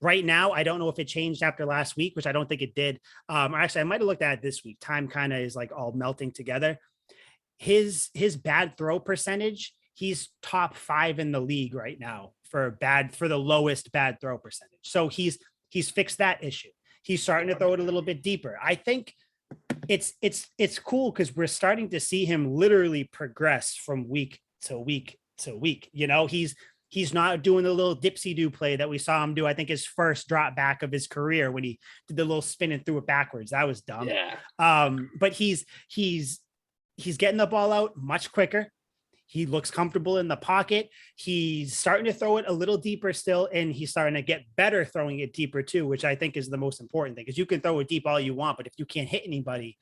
Right now, I don't know if it changed after last week, which I don't think it did. Actually, I might have looked at it this week. Time kind of is like all melting together. His bad throw percentage, he's top 5 in the league right now for the lowest bad throw percentage. So he's fixed that issue. He's starting to throw it a little bit deeper. I think it's cool because we're starting to see him literally progress from week to week to week. He's not doing the little dipsy-do play that we saw him do. I think his first drop back of his career when he did the little spin and threw it backwards. That was dumb. Yeah. But he's getting the ball out much quicker. He looks comfortable in the pocket. He's starting to throw it a little deeper still, and he's starting to get better throwing it deeper too, which I think is the most important thing, because you can throw it deep all you want, but if you can't hit anybody,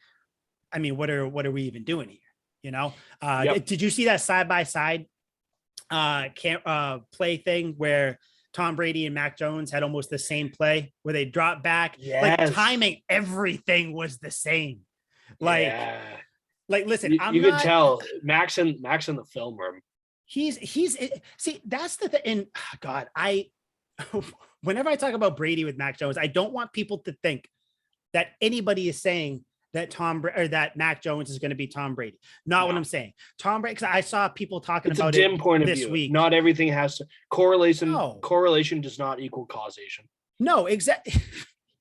I mean, what are we even doing here? You know? Did you see that side by side play thing where Tom Brady and Mac Jones had almost the same play where they dropped back? Yes. Like timing, everything was the same. Like, like listen, you could tell Max in the film room. He's see, that's the thing. And God, whenever I talk about Brady with Mac Jones, I don't want people to think that anybody is saying that that Mac Jones is going to be Tom Brady. Not what I'm saying. Tom Brady, because I saw people talking about it. It's a dim point of this view. week. Not everything has to correlation. No. Correlation does not equal causation. No, exactly.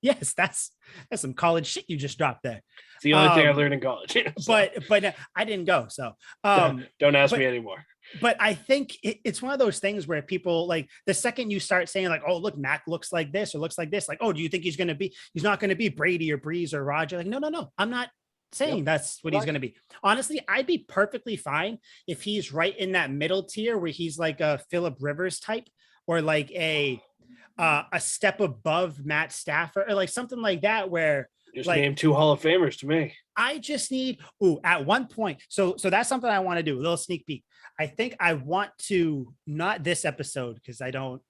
Yes, that's some college shit you just dropped there. It's the only thing I learned in college. So. But I didn't go, so don't ask me anymore. But I think it's one of those things where people, like, the second you start saying like, oh, look, Mac looks like this or looks like this, like, oh, do you think he's not going to be Brady or Breeze or Roger? Like, no, I'm not saying that's what he's going to be. Honestly, I'd be perfectly fine if he's right in that middle tier where he's like a Phillip Rivers type, or like a step above Matt Stafford, or like something like that, where just name 2 Hall of Famers to me. I just need, at one point. So that's something I want to do. A little sneak peek. I think I want to, not this episode, because I don't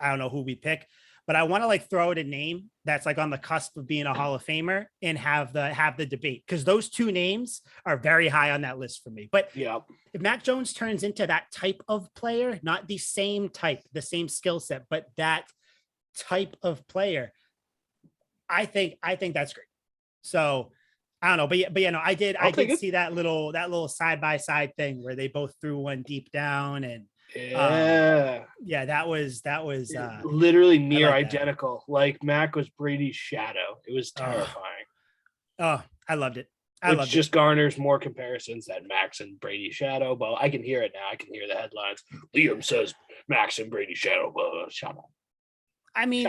know who we pick, but I want to like throw out a name that's like on the cusp of being a Hall of Famer and have the debate, because those 2 names are very high on that list for me. But if Mac Jones turns into that type of player, not the same type, the same skill set, but that type of player, I think that's great. So I don't know, but yeah, no, I did see that little side by side thing where they both threw one deep down, and that was literally near identical. Like Mac was Brady's shadow. It was terrifying. I loved it. Which just garners more comparisons than Max and Brady's shadow. But I can hear it now. I can hear the headlines. Liam says Max and Brady's shadow. Shut up. I mean,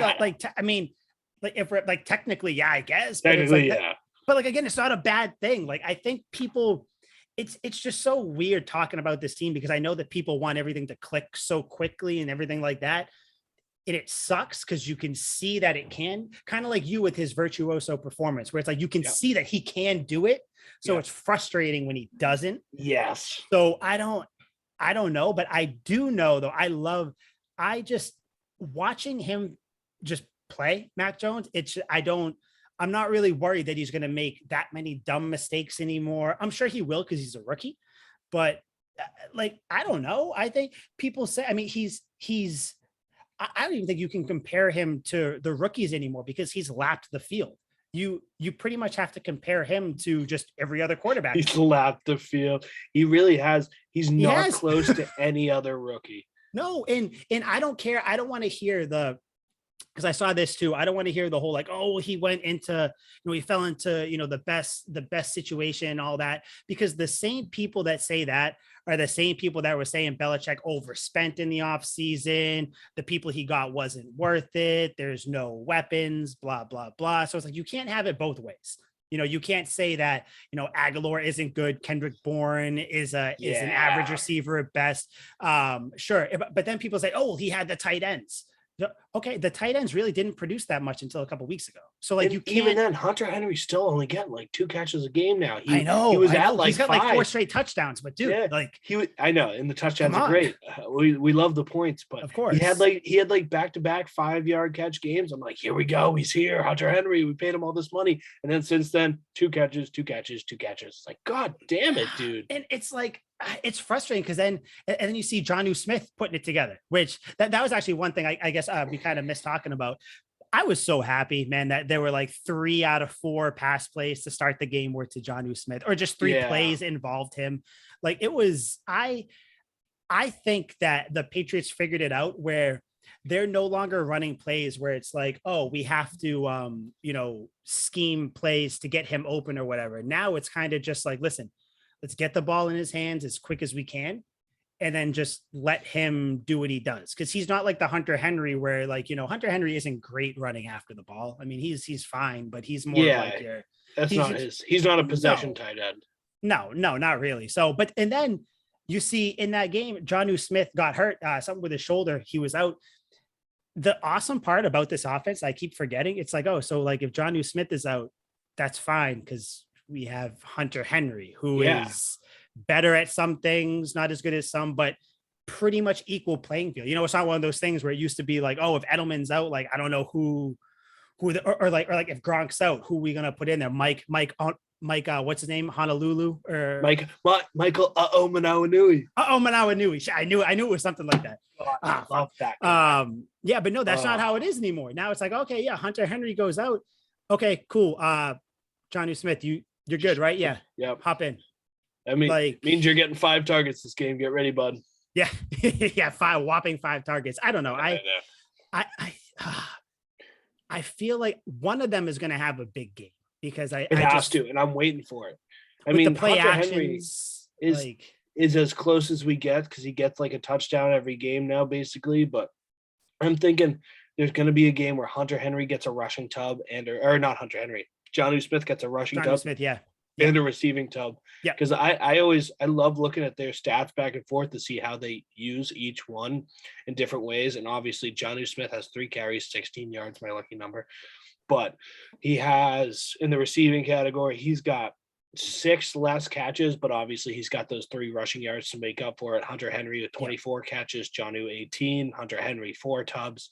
if we're like technically, yeah, I guess. Technically, yeah. But like, again, it's not a bad thing. Like, I think people, it's just so weird talking about this team, because I know that people want everything to click so quickly and everything like that. And it sucks because you can see that it can, kind of like you with his virtuoso performance, where it's like you can see that he can do it. So it's frustrating when he doesn't. Yes. So I don't know, but I do know though. I just watching him just play Mac Jones. I'm not really worried that he's going to make that many dumb mistakes anymore. I'm sure he will, because he's a rookie, but like, I don't know. I think people say, I mean, I don't even think you can compare him to the rookies anymore, because he's lapped the field. You pretty much have to compare him to just every other quarterback. He's lapped the field. He really has. He's not close to any other rookie. No. And I don't care. I don't want to hear because I saw this too. I don't want to hear the whole like, oh, he went into, he fell into, the best situation and all that, because the same people that say that are the same people that were saying Belichick overspent in the offseason. The people he got wasn't worth it. There's no weapons, blah, blah, blah. So it's like, you can't have it both ways. You can't say that, Aguilar isn't good. Kendrick Bourne is an average receiver at best. Sure. But then people say, oh, he had the tight ends. Okay, the tight ends really didn't produce that much until a couple weeks ago. So like, you can't. Even then, Hunter Henry's still only getting like 2 catches a game now. I know. He was he's got 5. Like 4 straight touchdowns, but dude, like I know, and the touchdowns are great. We love the points, but of course he had like back-to-back 5-yard catch games. I'm like, here we go, he's here, Hunter Henry. We paid him all this money, and then since then, 2 catches. It's like, God damn it, dude. And it's like, it's frustrating, because then you see Jonnu Smith putting it together, which that was actually one thing I guess we kind of missed talking about. I was so happy, man, that there were like 3 out of 4 pass plays to start the game were to Jonnu Smith, or just 3 plays involved him. Like, it was, I think that the Patriots figured it out, where they're no longer running plays where it's like, oh, we have to, scheme plays to get him open or whatever. Now it's kind of just like, listen, let's get the ball in his hands as quick as we can, and then just let him do what he does. Because he's not like the Hunter Henry where, like, Hunter Henry isn't great running after the ball. I mean, he's fine, but he's more like he's not a possession tight end. No, not really. So, and then you see in that game, Jonnu Smith got hurt, something with his shoulder. He was out. The awesome part about this offense, I keep forgetting, it's like, oh, so like if Jonnu Smith is out, that's fine because we have Hunter Henry, who is better at some things, not as good as some, but pretty much equal playing field. It's not one of those things where it used to be like, oh, if Edelman's out, like I don't know or like if Gronk's out, who are we gonna put in there? Mike, what's his name? Honolulu or Michael Manawanui. Manawanui. I knew it was something like that. I love that guy. Yeah, but no, that's not how it is anymore. Now it's like, okay, yeah, Hunter Henry goes out. Okay, cool. Jonnu Smith, you're good, right? Yeah. Yep. Hop in. I mean, like, means you're getting 5 targets this game. Get ready, bud. Yeah. Yeah, 5 targets. I don't know. I feel like one of them is going to have a big game because it has to, and I'm waiting for it. I mean, the play Hunter actions Henry is as close as we get because he gets like a touchdown every game now, basically. But I'm thinking there's going to be a game where Hunter Henry gets a rushing tub or not Hunter Henry. Jonnu Smith gets a rushing tub. Smith, yeah. And a receiving tub. Yeah. Because I love looking at their stats back and forth to see how they use each one in different ways. And obviously Jonnu Smith has 3 carries, 16 yards, my lucky number. But he has in the receiving category, he's got 6 less catches, but obviously he's got those 3 rushing yards to make up for it. Hunter Henry with 24 catches, Jonnu 18, Hunter Henry 4 tubs.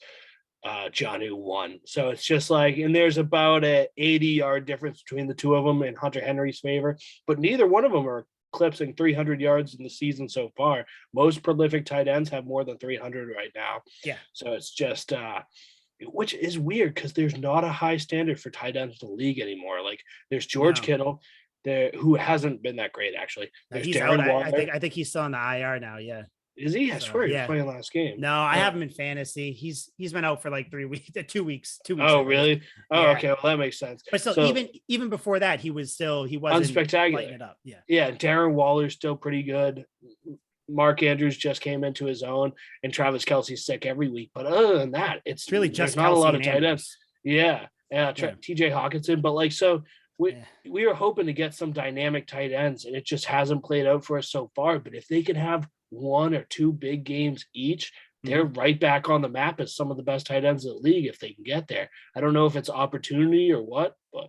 Jonnu 1. So it's just like, and there's about a 80-yard difference between the two of them in Hunter Henry's favor, but neither one of them are eclipsing 300 yards in the season so far. Most prolific tight ends have more than 300 right now. Yeah. So it's just, which is weird because there's not a high standard for tight ends in the league anymore. Like there's George Kittle there, who hasn't been that great actually. There's Darren Waller. I think he's still on the IR now. Yeah. Is he? I swear he was playing last game. No, I have him in fantasy. He's been out for like 3 weeks, 2 weeks. Oh, really? Oh, okay. Well, that makes sense. But still, even before that, he wasn't unspectacular. lighting it up. Yeah. Yeah. Darren Waller's still pretty good. Mark Andrews just came into his own, and Travis Kelce's sick every week. But other than that, it's really just not a lot of tight ends. Yeah. TJ Hawkinson. But like, so we are hoping to get some dynamic tight ends, and it just hasn't played out for us so far. But if they can have 1 or 2 big games each, they're right back on the map as some of the best tight ends in the league if they can get there. I don't know if it's opportunity or what, but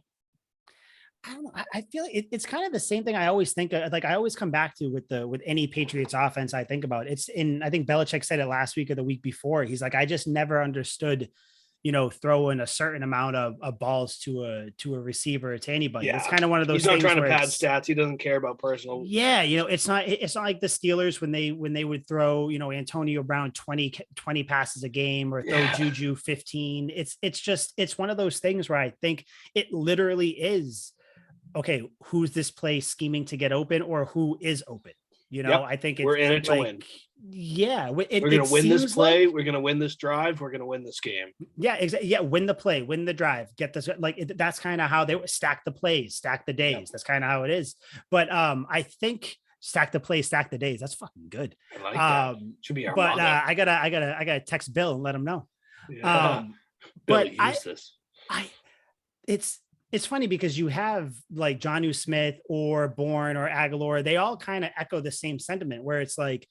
I don't know. I feel like it's kind of the same thing I always think of, like I always come back to with any Patriots offense I think about. I think Belichick said it last week or the week before. He's like, I just never understood, throwing a certain amount of balls to a receiver or to anybody. Yeah. It's kind of one of those things. He's not trying to pad stats. He doesn't care about personal. Yeah. It's not like the Steelers when they would throw, Antonio Brown 20 passes a game or throw Juju 15. It's one of those things where I think it literally is, okay, who's this play scheming to get open or who is open? I think we're in it to win. Yeah, we're going to win this play. We're going to win this drive. We're going to win this game. Yeah, exactly. Yeah, win the play, win the drive, get this. That's kind of how they stack the plays, stack the days. Yep. That's kind of how it is. But I think stack the plays, stack the days. That's fucking good. I like that. Should be our But I gotta text Bill and let him know. Yeah. But it's funny because you have like Jonnu Smith or Bourne or Aguilar, they all kind of echo the same sentiment where it's like,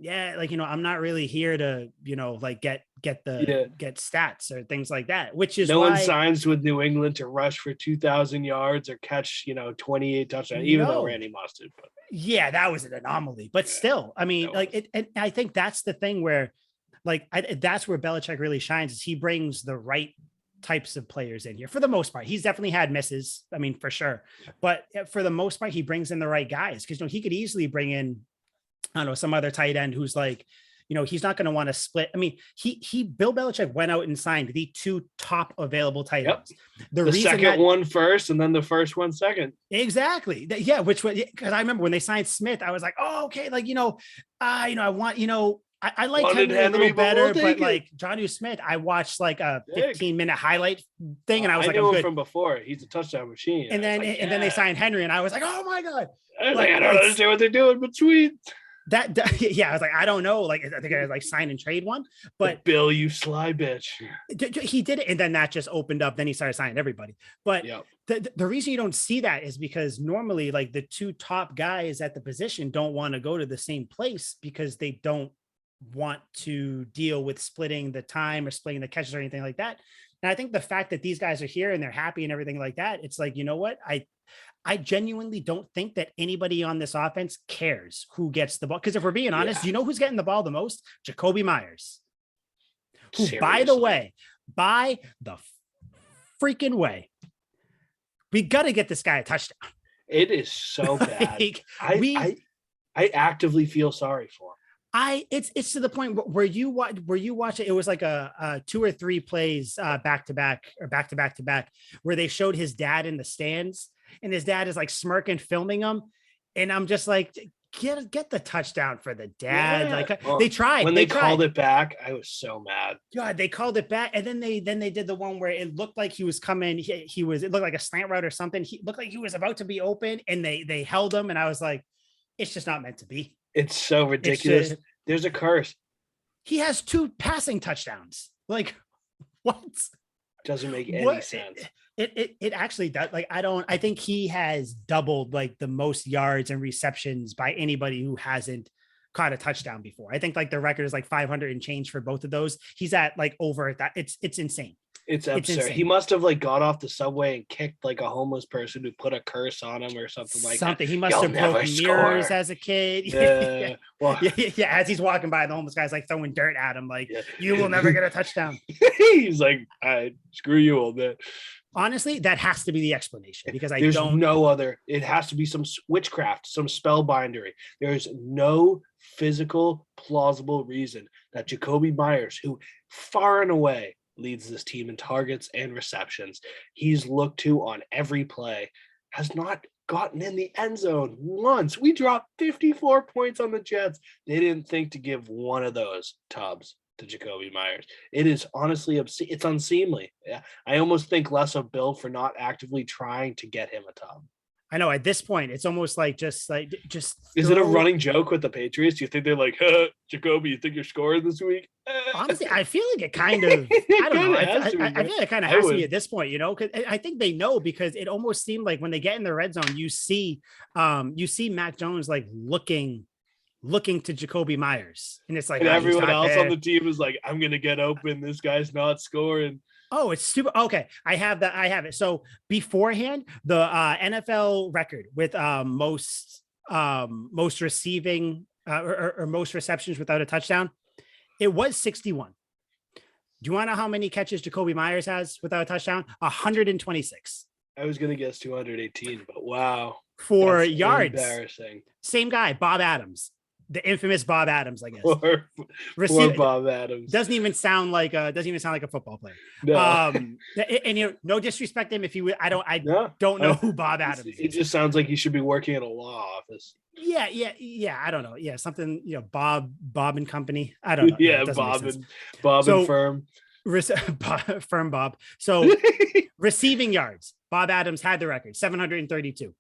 I'm not really here to, get stats or things like that, which is no one signs with New England to rush for 2,000 yards or catch, 28 touchdowns, even though Randy Moss did. But yeah, that was an anomaly, but still, I mean, and I think that's the thing where that's where Belichick really shines is he brings the right types of players in here for the most part. He's definitely had misses. I mean, for sure. But for the most part, he brings in the right guys because he could easily bring in, I don't know, some other tight end who's like, he's not going to want to split. I mean, Bill Belichick went out and signed the 2 top available tight ends. The second one first and then the first one second. Exactly. Yeah. Which was, because I remember when they signed Smith, I was like, oh, okay. Like, I want, I like Henry a little better, but like Jonnu Smith, I watched like a 15-minute highlight thing, and I was like, I knew I'm him good. From before. He's a touchdown machine. And then they signed Henry, and I was like, oh my god! I don't understand what they're doing between. Yeah, I was like, I don't know. Like, I think I like sign and trade one, but Bill, you sly bitch. he did it. And then that just opened up. Then he started signing everybody. But Yep. the reason you don't see that is because normally like the two top guys at the position don't want to go to the same place because they don't want to deal with splitting the time or splitting the catches or anything like that. And I think the fact that these guys are here and they're happy and everything like that, it's like, you know what? I genuinely don't think that anybody on this offense cares who gets the ball. Because if we're being honest, you know who's getting the ball the most? Jacoby Myers. Who, Seriously. by the freaking way, we got to get this guy a touchdown. It is so bad. Like, I actively feel sorry for him. It's to the point where you watch it. It was like a 2 or 3 plays back to back where they showed his dad in the stands and his dad is like smirking, filming him. And I'm just like, get the touchdown for the dad. Yeah. Like Well, they tried. When they called it back, I was so mad. God, they called it back. And then they did the one where it looked like he was coming. It looked like a slant route or something. He looked like he was about to be open and they held him. And I was like, it's just not meant to be. It's so ridiculous. There's a curse. He has 2 passing touchdowns. Like, what? Doesn't make any sense. It actually does. Like, I think he has doubled like the most yards and receptions by anybody who hasn't caught a touchdown before. I think like the record is like 500 and change for both of those. He's at like over that. It's insane. It's absurd. Insane. He must have like got off the subway and kicked like a homeless person who put a curse on him or something like that. He must have broken mirrors as a kid. Yeah. Well, yeah. As he's walking by, the homeless guy's like throwing dirt at him, like, you will never get a touchdown. He's like, screw you, old man. Honestly, that has to be the explanation because there's no other. It has to be some witchcraft, some spellbindery. There's no physical, plausible reason that Jacoby Myers, who far and away leads this team in targets and receptions, he's looked to on every play, has not gotten in the end zone once. We dropped 54 points on the Jets. They didn't think to give one of those tubs to Jacoby Myers. It is honestly obscene. It's unseemly. Yeah, I almost think less of Bill for not actively trying to get him a tub. I know at this point, it's almost like just. Is it a running joke with the Patriots? Do you think they're like, Jacoby, you think you're scoring this week? Honestly, I feel like it kind of, I don't know. I feel like it kind of has to be at this point, you know, because I think they know, because it almost seemed like when they get in the red zone, you see Mac Jones like looking to Jacoby Myers, and it's like, and everyone else on the team is like, I'm gonna get open. This guy's not scoring. Oh, it's stupid. Okay, I have it. So beforehand, the NFL record with most receiving or most receptions without a touchdown, it was 61. Do you want to know how many catches Jacoby Myers has without a touchdown? 126. I was gonna guess 218, but wow. For yards, embarrassing. Same guy, Bob Adams. The infamous Bob Adams, I guess. Poor Bob Adams. Doesn't even sound like a football player. No. And you know, no disrespect to him if he would. I don't know who Bob Adams is. It just sounds like he should be working in a law office. Yeah. I don't know. Yeah, something, you know, Bob and Company. I don't know. Yeah, Bob and Firm. Firm Bob. So receiving yards, Bob Adams had the record, 732.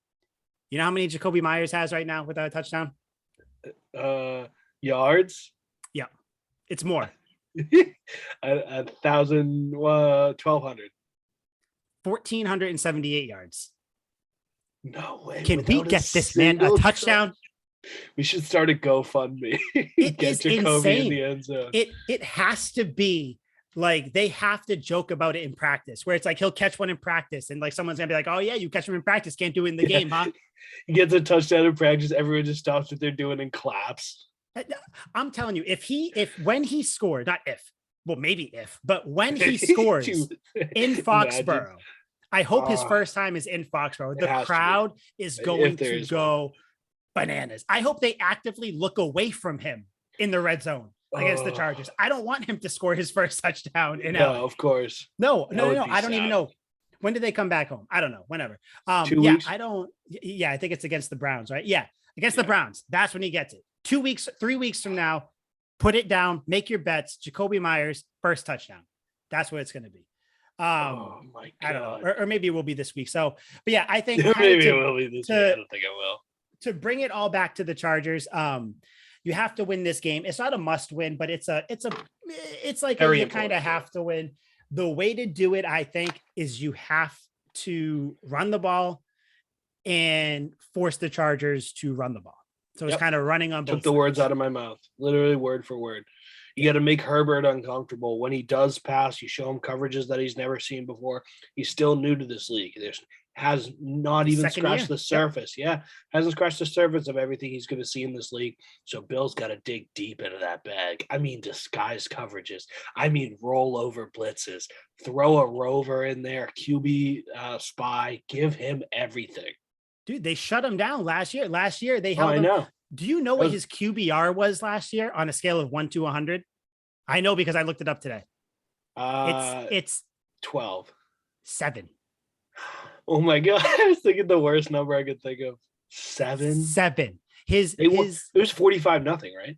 You know how many Jacoby Myers has right now without a touchdown? Yards. Yeah, it's more. 1,000, 1,200. 1,478 yards. No way. Can we get this man a touchdown? We should start a GoFundMe. It get is Jacoby insane. In the end zone. It has to be like, they have to joke about it in practice, where it's like he'll catch one in practice and like someone's gonna be like, oh yeah, you catch him in practice, can't do it in the game, huh? He gets a touchdown in practice, everyone just stops what they're doing and claps. I'm telling you, when he scores in Foxborough, I hope his first time is in Foxborough. The crowd is going to go bananas. I hope they actively look away from him in the red zone against the Chargers. I don't want him to score his first touchdown in LA. Of course. No. I don't even know. When do they come back home? I don't know. Whenever. 2 weeks? I think it's against the Browns, right? Yeah. Against the Browns. That's when he gets it. 2 weeks, 3 weeks from now, put it down, make your bets. Jacoby Myers, first touchdown. That's what it's going to be. Oh my God. I don't know. Or maybe it will be this week. So, but yeah, I think maybe it will be this week. I don't think it will. To bring it all back to the Chargers, you have to win this game. It's not a must win, but it's like Very you kind of important. have to win. The way to do it, I think, is you have to run the ball and force the Chargers to run the ball. So it's Yep. kind of running on both Took the sides. words out of my mouth, literally word for word. You got to make Herbert uncomfortable. When he does pass, you show him coverages that he's never seen before. He's still new to this league. Has not even Second scratched year. the surface. Yeah, hasn't scratched the surface of everything he's going to see in this league. So Bill's got to dig deep into that bag. I mean, disguise coverages. I mean, roll over blitzes. Throw a rover in there, QB spy. Give him everything. Dude, they shut him down last year. Last year, they Oh, held I him. know. Do you know what his QBR was last year on a scale of 1 to 100? I know because I looked it up today. It's 12. 7. Oh my god! I was thinking the worst number I could think of. 7. 7. It was 45-0, right?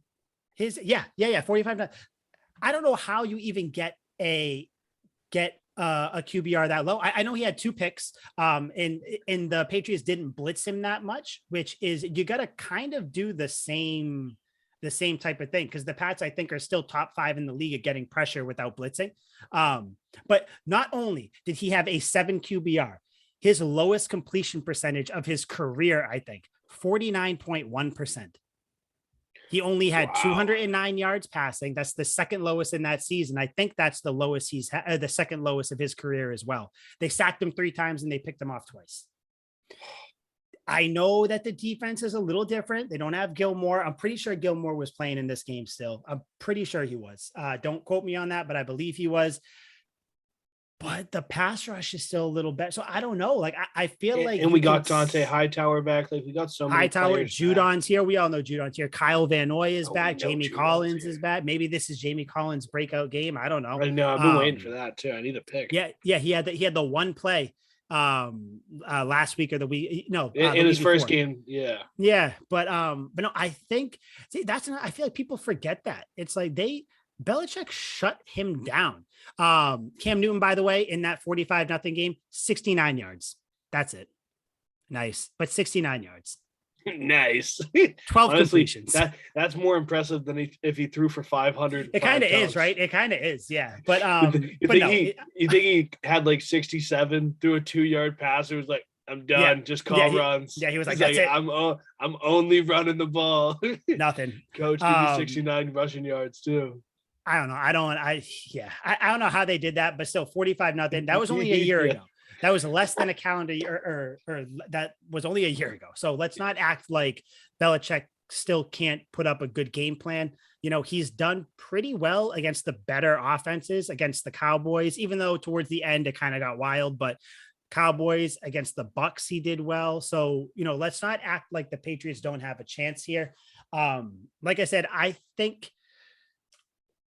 45. I don't know how you even get a QBR that low. I know he had 2 picks. And the Patriots didn't blitz him that much, which is you got to kind of do the same type of thing, because the Pats, I think, are still top 5 in the league at getting pressure without blitzing. But not only did he have a 7 QBR, his lowest completion percentage of his career, I think, 49.1%. He only had 209 yards passing. That's the second lowest in that season. I think that's the lowest he's had, the second lowest of his career as well. They sacked him 3 times and they picked him off twice. I know that the defense is a little different. They don't have Gilmore. I'm pretty sure Gilmore was playing in this game still. I'm pretty sure he was. Don't quote me on that, but I believe he was. But the pass rush is still a little better. So I don't know. Like, I feel like. And we got Dante Hightower back. Like, we got so many Hightower, players Judon's here. We all know Judon's here. Kyle Van Noy is back. Jamie Judon's Collins here. is back. Maybe this is Jamie Collins' breakout game. I don't know. I know. I've been waiting for that too. I need a pick. Yeah. He had the one play last week or the week. No, in his first game. Yeah. But no, I think I feel like people forget that. It's like Belichick shut him down. Cam Newton, by the way, in that 45-0 game, 69 yards. That's it. Nice. But 69 yards. Nice. 12 Honestly, completions. That's more impressive than if he threw for 500. It kind of is, right? It kind of is, yeah. But you think he had like 67, threw a 2-yard pass? It was like, I'm done. Yeah. Just call runs. He was like, that's it. I'm only running the ball. Nothing. Coach, give me 69 rushing yards too. I don't know. I don't know how they did that, but still 45-0. That was only a year ago. That was less than a calendar year, or that was only a year ago. So let's not act like Belichick still can't put up a good game plan. You know, he's done pretty well against the better offenses, against the Cowboys, even though towards the end it kind of got wild, but Cowboys against the Bucks, he did well. So, you know, let's not act like the Patriots don't have a chance here. Like I said, I think,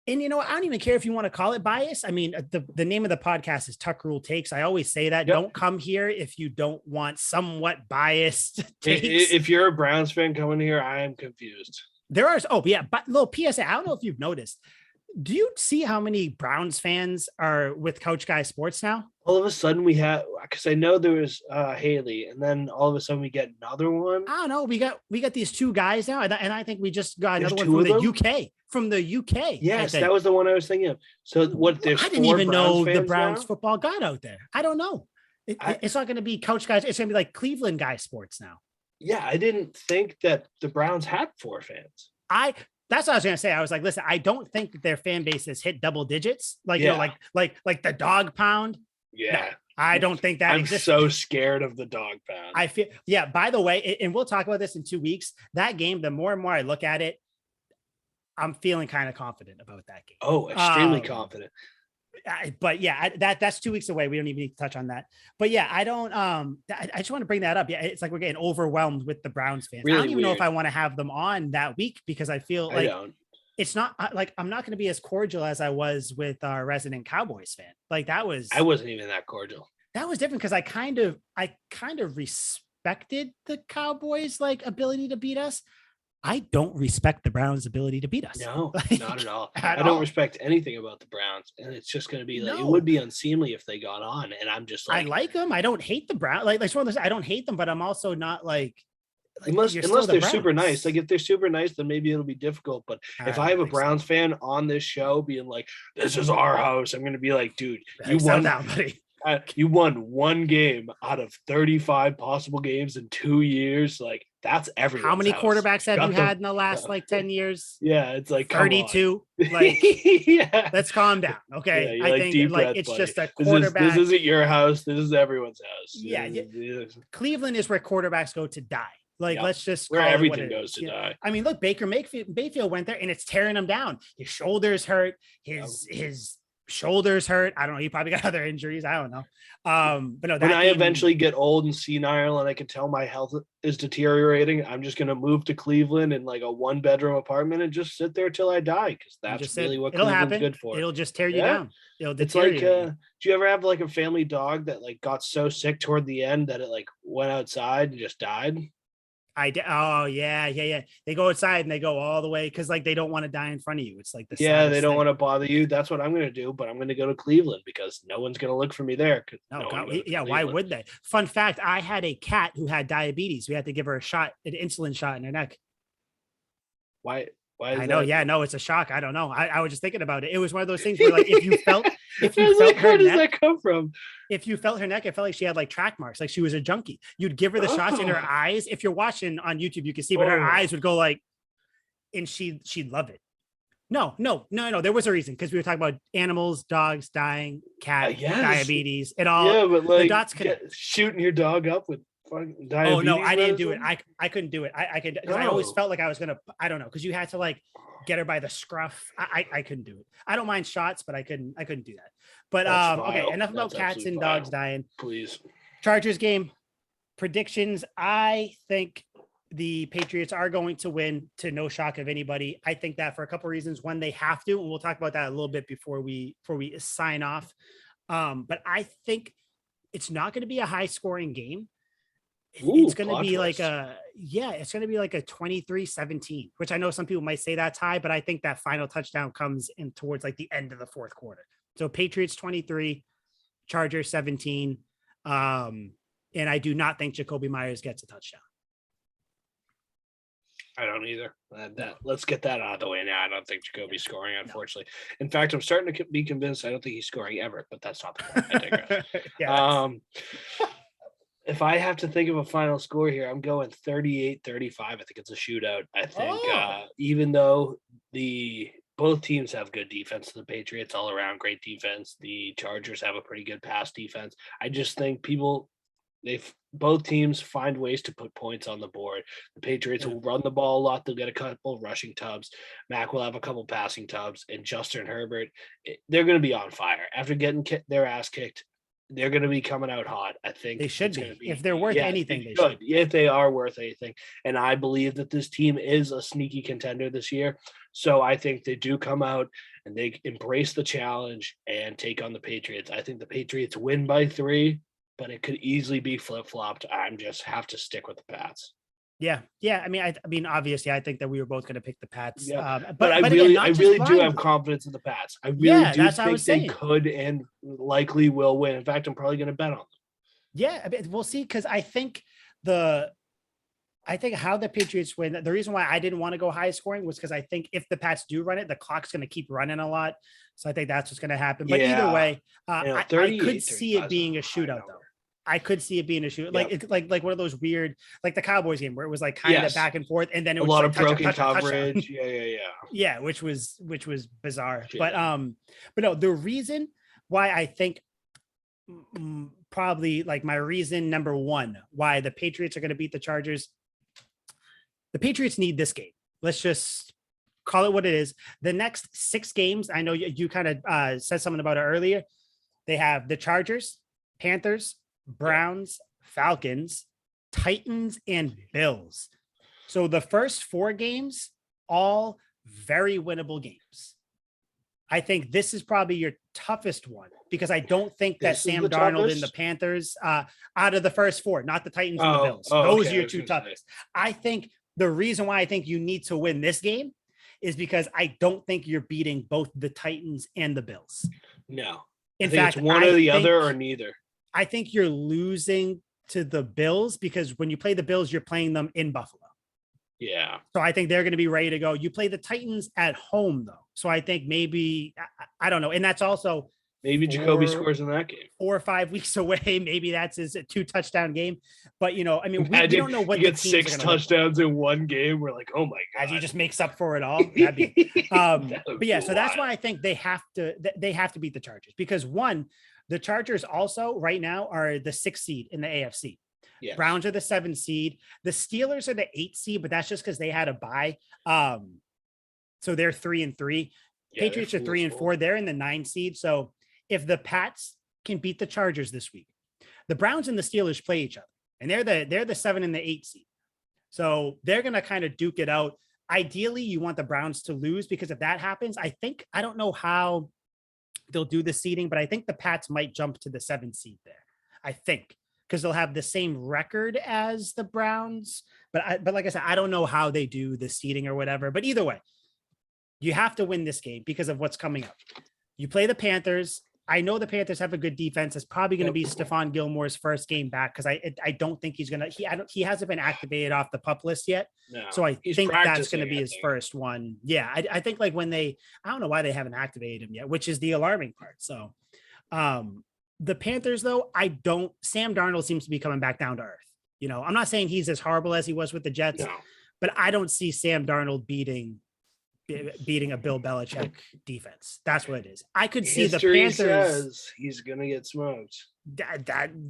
and, you know, I don't even care if you want to call it bias. I mean, the name of the podcast is Tuck Rule Takes. I always say that. Yep. Don't come here if you don't want somewhat biased takes. If you're a Browns fan coming here, I am confused. There are, but little PSA. I don't know if you've noticed. Do you see how many Browns fans are with Couch Guy Sports now? All of a sudden we have, because I know there was Haley, and then all of a sudden we get another one. I don't know. We got these 2 guys now, and I think we just got another one from the UK. From the UK. Yes, that was the one I was thinking of. So what? There's I didn't even know the Browns football got out there. I don't know. It's not going to be Couch Guys. It's going to be like Cleveland Guy Sports now. Yeah, I didn't think that the Browns had 4 fans. That's what I was going to say. I was like, listen, I don't think that their fan base has hit double digits. Like, you know, like the dog pound. Yeah. No, I don't think that exists. So scared of the dog pound. I feel, by the way, and we'll talk about this in 2 weeks, that game, the more and more I look at it, I'm feeling kind of confident about that game. Oh, extremely confident. But yeah, that's 2 weeks away. We don't even need to touch on that. But yeah, I don't. I just want to bring that up. Yeah, it's like we're getting overwhelmed with the Browns fans. Really I don't even know if I want to have them on that week, because I feel like it's not like I'm not going to be as cordial as I was with our resident Cowboys fan. Like I wasn't even that cordial. That was different because I kind of respected the Cowboys' like ability to beat us. I don't respect the Browns' ability to beat us. No, not at all. I don't respect anything about the Browns, and it's just going to be like, it would be unseemly if they got on, and I'm just like, I like them. I don't hate the Browns. Like one of those, I don't hate them, but I'm also not like, unless you're still the they're super nice. Browns. Like if they're super nice, then maybe it'll be difficult. But if I have a think so. Browns fan on this show being like, "This is our house," I'm going to be like, "Dude, you Settle won. down, buddy. You won one game out of 35 possible games in 2 years. Like that's everyone's How many house. quarterbacks have Shut you had in the last like 10 years? Yeah, it's like come on. 32. Like, yeah. let's calm down. Yeah, Okay. you're I like think deep like breath, it's buddy. just a This quarterback. isn't your house. This is everyone's house. Yeah, This is- Cleveland is where quarterbacks go to die. Like, Yep. let's just where call it what everything it goes is. to die. I mean, look, Baker Mayfield went there and it's tearing him down. His shoulders hurt. His shoulders hurt. I don't know. He probably got other injuries. I don't know. But no, When I eventually get old and senile and I can tell my health is deteriorating, I'm just going to move to Cleveland in like a 1-bedroom apartment and just sit there till I die because that's really what it'll Cleveland's happen. good for. It'll just tear you down. It'll It's like, deteriorate do you ever have like a family dog that like got so sick toward the end that it like went outside and just died? Oh yeah. They go outside and they go all the way because like they don't want to die in front of you. It's like the they don't want to bother you. That's what I'm going to do, but I'm going to go to Cleveland because no one's going to look for me there. No, why would they? Fun fact: I had a cat who had diabetes. We had to give her an insulin shot in her neck. Why? I know. Yeah, no, it's a shock. I don't know. I was just thinking about it. It was one of those things where, like, if you felt where does that come from? If you felt her neck, it felt like she had like track marks, like she was a junkie. You'd give her the shots in her eyes. If you're watching on YouTube, you can see, but her eyes would go like, and she'd love it. No. There was a reason because we were talking about animals, dogs dying, cat, diabetes, it all. Yeah, but like the dots shooting your dog up with fucking diabetes. Oh no, I didn't do it. I couldn't do it. I could because I always felt like I was gonna. I don't know because you had to like get her by the scruff. I couldn't do it. I don't mind shots, but I couldn't do that. But okay, enough about cats and dogs dying. Please. Chargers game predictions. I think the Patriots are going to win to no shock of anybody. I think that for a couple of reasons. One, they have to, and we'll talk about that a little bit before we sign off. But I think it's not going to be a high scoring game. It's going to be like it's going to be like a 23-17, which I know some people might say that's high, but I think that final touchdown comes in towards like the end of the fourth quarter. So Patriots 23, Chargers 17. And I do not think Jacoby Myers gets a touchdown. I don't either. Let's get that out of the way now. I don't think Jacoby's scoring, unfortunately. In fact, I'm starting to be convinced I don't think he's scoring ever, but that's not the point. I digress. If I have to think of a final score here, I'm going 38-35. I think it's a shootout. I think even though both teams have good defense, the Patriots all around great defense, the Chargers have a pretty good pass defense. I just think both teams find ways to put points on the board. The Patriots will run the ball a lot. They'll get a couple rushing tubs. Mac will have a couple passing tubs, and Justin Herbert, they're going to be on fire after getting their ass kicked. They're going to be coming out hot. I think they should be. If they're worth anything, they should. If they are worth anything. And I believe that this team is a sneaky contender this year. So I think they do come out and they embrace the challenge and take on the Patriots. I think the Patriots win by 3, but it could easily be flip-flopped. I'm just have to stick with the Pats. Yeah. I mean, obviously, I think that we were both going to pick the Pats. Yeah. But I really do have confidence in the Pats. I really do think they could and likely will win. In fact, I'm probably going to bet on them. Yeah, I mean, we'll see. Because I think how the Patriots win. The reason why I didn't want to go high scoring was because I think if the Pats do run it, the clock's going to keep running a lot. So I think that's what's going to happen. But either way, I could see it being a shootout, though. I could see it being a shoot, like one of those weird, like the Cowboys game where it was like kind of back and forth, and then it was a lot of broken coverage. Yeah, which was bizarre. But no, the reason why I think probably like my reason number one why the Patriots are going to beat the Chargers. The Patriots need this game. Let's just call it what it is. The next 6 games, I know you kind of said something about it earlier. They have the Chargers, Panthers, Browns, Falcons, Titans, and Bills. So the first 4 games, all very winnable games. I think this is probably your toughest one because I don't think that Sam Darnold and the Panthers out of the first 4, not the Titans and the Bills. Those are your 2 toughest. I think the reason why I think you need to win this game is because I don't think you're beating both the Titans and the Bills. No. In fact, it's one or the other or neither. I think you're losing to the Bills because when you play the Bills, you're playing them in Buffalo. Yeah. So I think they're going to be ready to go. You play the Titans at home, though. So I think maybe, I don't know. And that's also maybe Jacoby scores in that game. 4 or 5 weeks away. Maybe that's his 2-touchdown game. But, we don't know what you get 6 touchdowns in one game. We're like, oh my God. As he just makes up for it all. That'd be, but yeah, so that's why I think they have to beat the Chargers because one, the Chargers also right now are the 6th seed in the AFC. Yes. Browns are the 7th seed. The Steelers are the 8th seed, but that's just because they had a bye. So they're 3-3. Yeah, Patriots are 3-4. They're in the 9th seed. So if the Pats can beat the Chargers this week, the Browns and the Steelers play each other, and they're the 7 and the 8 seed. So they're gonna kind of duke it out. Ideally, you want the Browns to lose because if that happens, I don't know how they'll do the seeding, but I think the Pats might jump to the 7th seed there. I think. Because they'll have the same record as the Browns. But like I said, I don't know how they do the seeding or whatever. But either way, you have to win this game because of what's coming up. You play the Panthers. I know the Panthers have a good defense. It's probably going to be Stephon Gilmore's first game back because I don't think he's going to. He hasn't been activated off the PUP list yet. No, so I think that's going to be his first one. Yeah, I think like when I don't know why they haven't activated him yet, which is the alarming part. So, the Panthers, though, Sam Darnold seems to be coming back down to earth. I'm not saying he's as horrible as he was with the Jets, but I don't see Sam Darnold beating a Bill Belichick defense. That's what it is. I could see the Panthers. Says he's going to get smoked.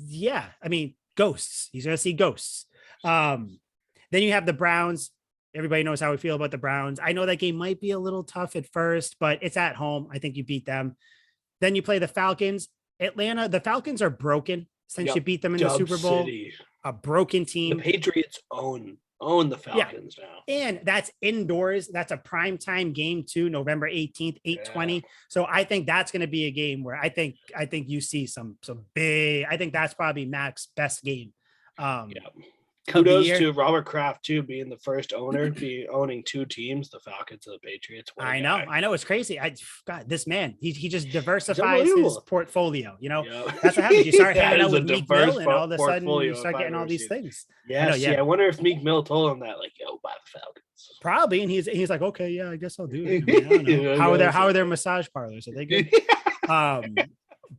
Yeah. I mean, ghosts. He's going to see ghosts. Then you have the Browns. Everybody knows how we feel about the Browns. I know that game might be a little tough at first, but it's at home. I think you beat them. Then you play the Falcons. Atlanta, the Falcons are broken since you beat them in the Super Bowl. City. A broken team. The Patriots own the Falcons now. And that's indoors. That's a primetime game too, November 18th, 8:20. Yeah. So I think that's going to be a game where I think you see some big, I think that's probably Mac's best game. Kudos to Robert Kraft too, being the first owner, owning 2 teams, the Falcons and the Patriots. I know, it's crazy. God, this man, he just diversifies his portfolio. That's what happens. You start hanging out with Meek Mill, and all of a sudden you start getting all these things. I wonder if Meek Mill told him that, like, yo, buy the Falcons. Probably, and he's like, okay, yeah, I guess I'll do it. How are their massage parlors? Are they good?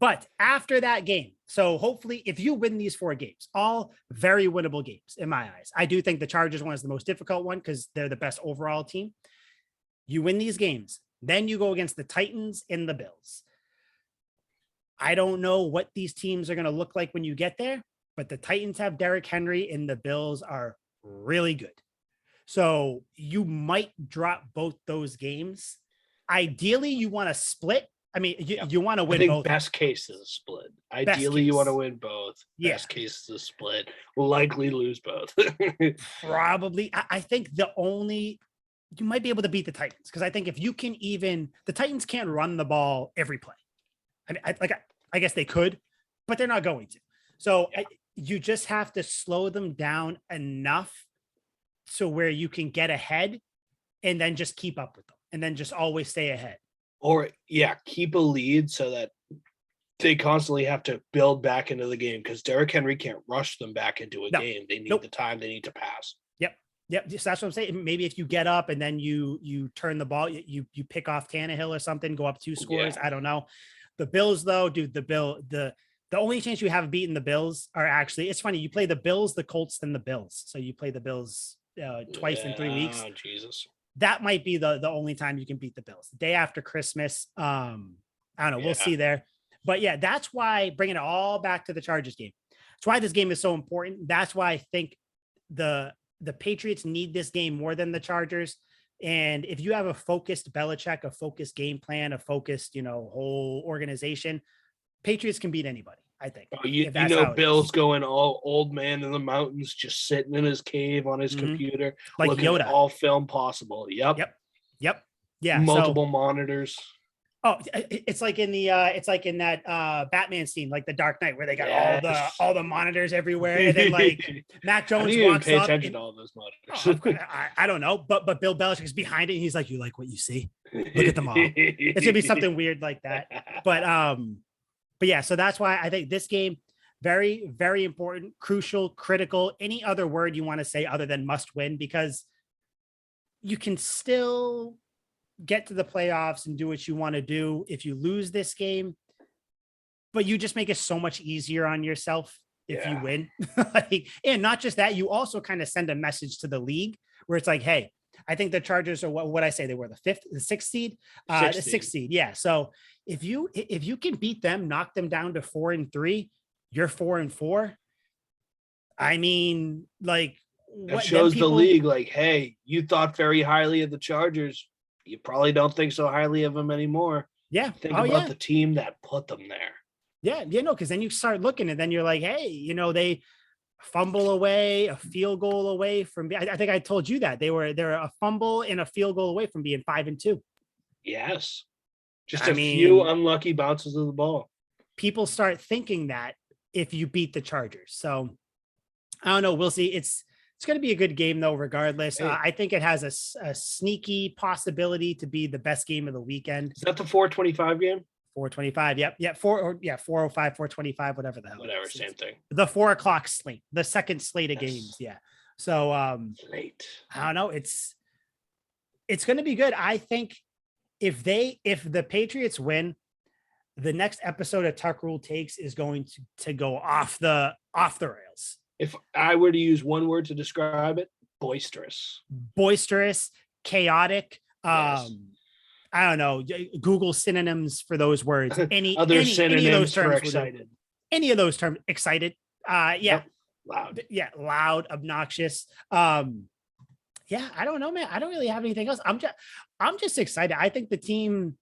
But after that game, so hopefully if you win these 4 games, all very winnable games in my eyes. I do think the Chargers one is the most difficult one because they're the best overall team. You win these games, then you go against the Titans and the Bills. I don't know what these teams are going to look like when you get there, but the Titans have Derrick Henry and the Bills are really good. So you might drop both those games. Ideally, you want to split. I mean, you want to win both. Best case is a split. Ideally, you want to win both. Best case is a split. We'll likely lose both. Probably. I think you might be able to beat the Titans because I think if you can the Titans can't run the ball every play. I mean, I guess they could, but they're not going to. So you just have to slow them down enough so where you can get ahead and then just keep up with them and then just always stay ahead. Or, keep a lead so that they constantly have to build back into the game because Derrick Henry can't rush them back into a game. They need the time. They need to pass. Yep. So that's what I'm saying. Maybe if you get up and then you turn the ball, you pick off Tannehill or something, go up 2 scores. I don't know. The Bills, though, dude, the only chance you have beating the Bills are actually, it's funny. You play the Bills, the Colts, then the Bills. So you play the Bills twice in 3 weeks. Oh, Jesus. That might be the only time you can beat the Bills. The day after Christmas. I don't know. We'll see there. But that's why bringing it all back to the Chargers game. That's why this game is so important. That's why I think the Patriots need this game more than the Chargers. And if you have a focused Belichick, a focused game plan, a focused, whole organization, Patriots can beat anybody. I think. Bill's going all old man in the mountains, just sitting in his cave on his computer, like looking Yoda. At all film possible. Yep. Yeah. Multiple monitors. Oh, it's like in that Batman scene, like the Dark Knight, where they got all the monitors everywhere, and then like Mac Jones walks pay up. Attention to all those monitors. I don't know, but Bill Belichick's behind it. And he's like, "You like what you see? Look at them all." It's gonna be something weird like that. But yeah, so that's why I think this game, Very, very important, crucial, critical, any other word you want to say other than must win, because you can still get to the playoffs and do what you want to do if you lose this game, but you just make it so much easier on yourself if you win. Like, and not just that, you also kind of send a message to the league where it's like, hey, I think the Chargers are what I say they were the sixth seed, the sixth seed. Yeah. So if you can beat them, knock them down to 4-3, you're 4-4. I mean, like, that shows the league, like, hey, you thought very highly of the Chargers. You probably don't think so highly of them anymore. Yeah. Think about the team that put them there. Yeah. Because then you start looking and then you're like, hey, they fumble away, a field goal away from, I think I told you that they're a fumble and a field goal away from being 5-2. Yes. Just a few unlucky bounces of the ball. People start thinking that if you beat the Chargers. So I don't know. We'll see. It's going to be a good game though, regardless. I think it has a sneaky possibility to be the best game of the weekend. Is that the 425 game? 425. Yep. 405, 425, whatever the hell. Whatever, same thing. The 4:00 slate, the second slate of games. Yeah. So late. I don't know. It's going to be good. I think if the Patriots win, the next episode of Tuck Rule Takes is going to go off the rails. If I were to use one word to describe it, boisterous, chaotic. Yes. I don't know. Google synonyms for those words. Any synonyms any of those terms for excited. Any of those terms, excited. Yeah. Yep. Loud. Yeah. Loud, obnoxious. I don't know, man. I don't really have anything else. I'm just excited. I think the team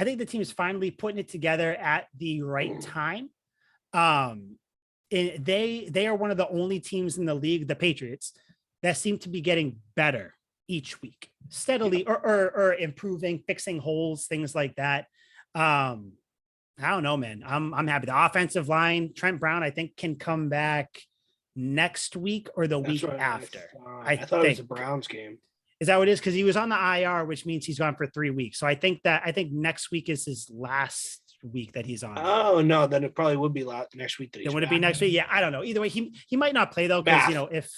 is finally putting it together at the right time. They are one of the only teams in the league, the Patriots, that seem to be getting better each week, steadily or improving, fixing holes, things like that. I don't know, man. I'm happy. The offensive line, Trent Brown, I think can come back next week or the week after. I thought it was a Browns game. Is that what it is? Because he was on the IR, which means he's gone for 3 weeks. So I think next week is his last week that he's on. Oh no, then it probably would be next week. Then would it be next week? Yeah, I don't know. Either way, he might not play though, because if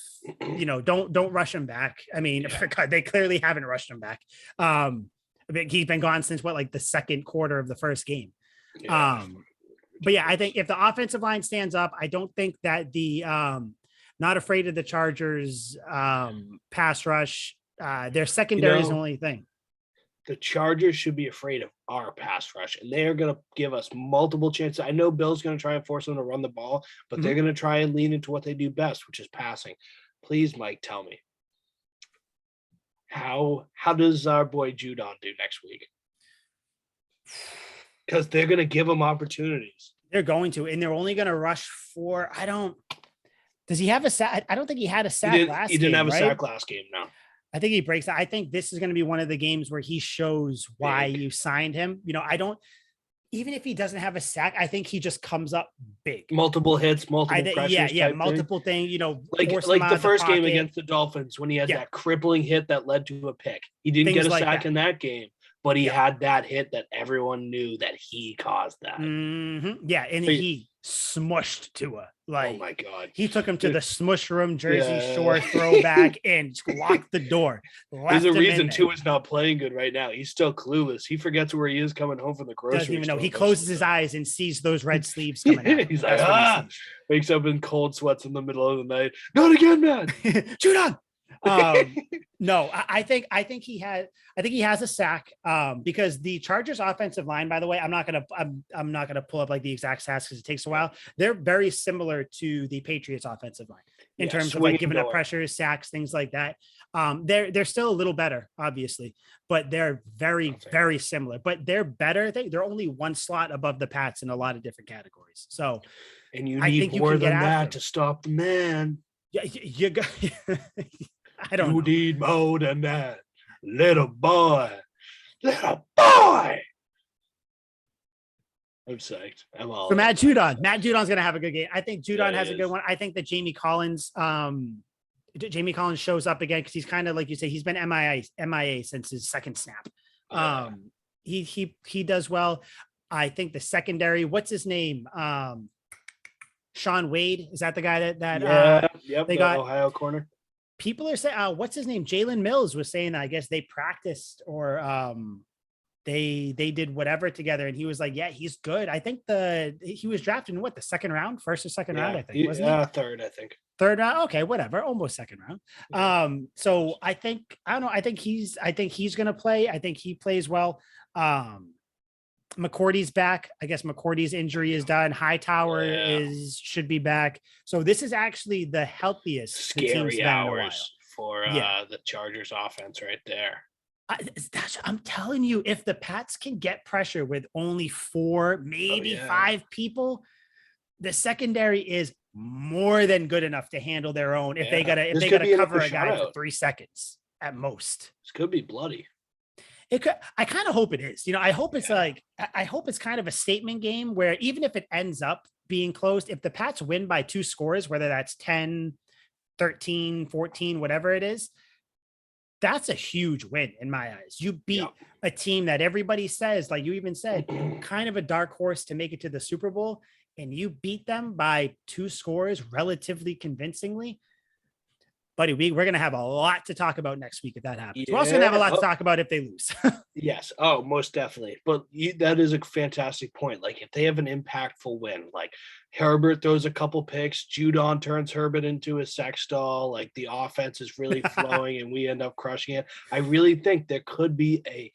don't rush him back. I mean, God, they clearly haven't rushed him back. He's been gone since the second quarter of the first game. Yeah. But yeah, I think if the offensive line stands up, I don't think that the not afraid of the Chargers pass rush. Their secondary is the only thing. The Chargers should be afraid of our pass rush, and they are going to give us multiple chances. I know Bill's going to try and force them to run the ball, but they're going to try and lean into what they do best, which is passing. Please, Mike, tell me, how does our boy Judon do next week? Because they're going to give him opportunities. They're going to, and they're only going to rush for. Does he have a sack? I don't think he had a sack last game. He didn't have a sack last game, no. I think he breaks that. I think this is going to be one of the games where he shows why you signed him. Even if he doesn't have a sack, I think he just comes up big. Multiple hits, multiple pressures. Yeah, multiple things, like the first game against the Dolphins when he had that crippling hit that led to a pick. He didn't get a sack in that game, but he had that hit that everyone knew that he caused that. Mm-hmm. Yeah, and he smushed Tua. Oh my God. He took him to the smush room, Jersey Shore throwback, and locked the door. There's a reason Tua's not playing good right now. He's still clueless. He forgets where he is coming home from the grocery store. Doesn't even know. He closes his eyes and sees those red sleeves coming out. He's like, wakes up in cold sweats in the middle of the night. Not again, man. Shoot on. No, I think he has a sack because the Chargers offensive line, by the way, I'm not gonna pull up the exact stats because it takes a while. They're very similar to the Patriots offensive line in terms of giving up pressures, sacks, things like that. They're still a little better, obviously, but they're very, very similar. But they're better. They're only one slot above the Pats in a lot of different caboys. So, and you need more than that to stop the man. Yeah, you got. I don't. You need more than that, little boy. Little boy. I'm psyched. I'm all. For Matt Judon. Matt Judon's gonna have a good game. I think Judon has a good one. I think that Jamie Collins shows up again because he's kind of like you say, he's been MIA since his second snap. He does well. I think the secondary. What's his name? Sean Wade, is that the guy Yep, they the got? Ohio corner. People are saying, what's his name? Jalen Mills was saying that I guess they practiced or they did whatever together, and he was like, yeah, he's good. I think he was drafted in what, the second round, first or second round, I think, wasn't he? Third, I think. Third round, okay, whatever, almost second round. So I don't know. I think he's gonna play. I think he plays well. McCourty's back. I guess McCourty's injury is done. Hightower should be back. So this is actually the healthiest scary hours for the Chargers offense right there. I'm telling you, if the Pats can get pressure with only 4, maybe 5 people, the secondary is more than good enough to handle their own. If they gotta cover a guy for 3 seconds at most. This could be bloody. It could. I kind of hope it is. I hope it's I hope it's kind of a statement game where even if it ends up being close, if the Pats win by 2 scores, whether that's 10, 13, 14, whatever it is, that's a huge win in my eyes. You beat a team that everybody says, like you even said, kind of a dark horse to make it to the Super Bowl, and you beat them by 2 scores relatively convincingly. Buddy, we're going to have a lot to talk about next week if that happens. We're also going to have a lot to talk about if they lose. Yes. Oh, most definitely. But that is a fantastic point. Like if they have an impactful win, like Herbert throws a couple picks, Judon turns Herbert into a sex doll, like the offense is really flowing and we end up crushing it. I really think there could be a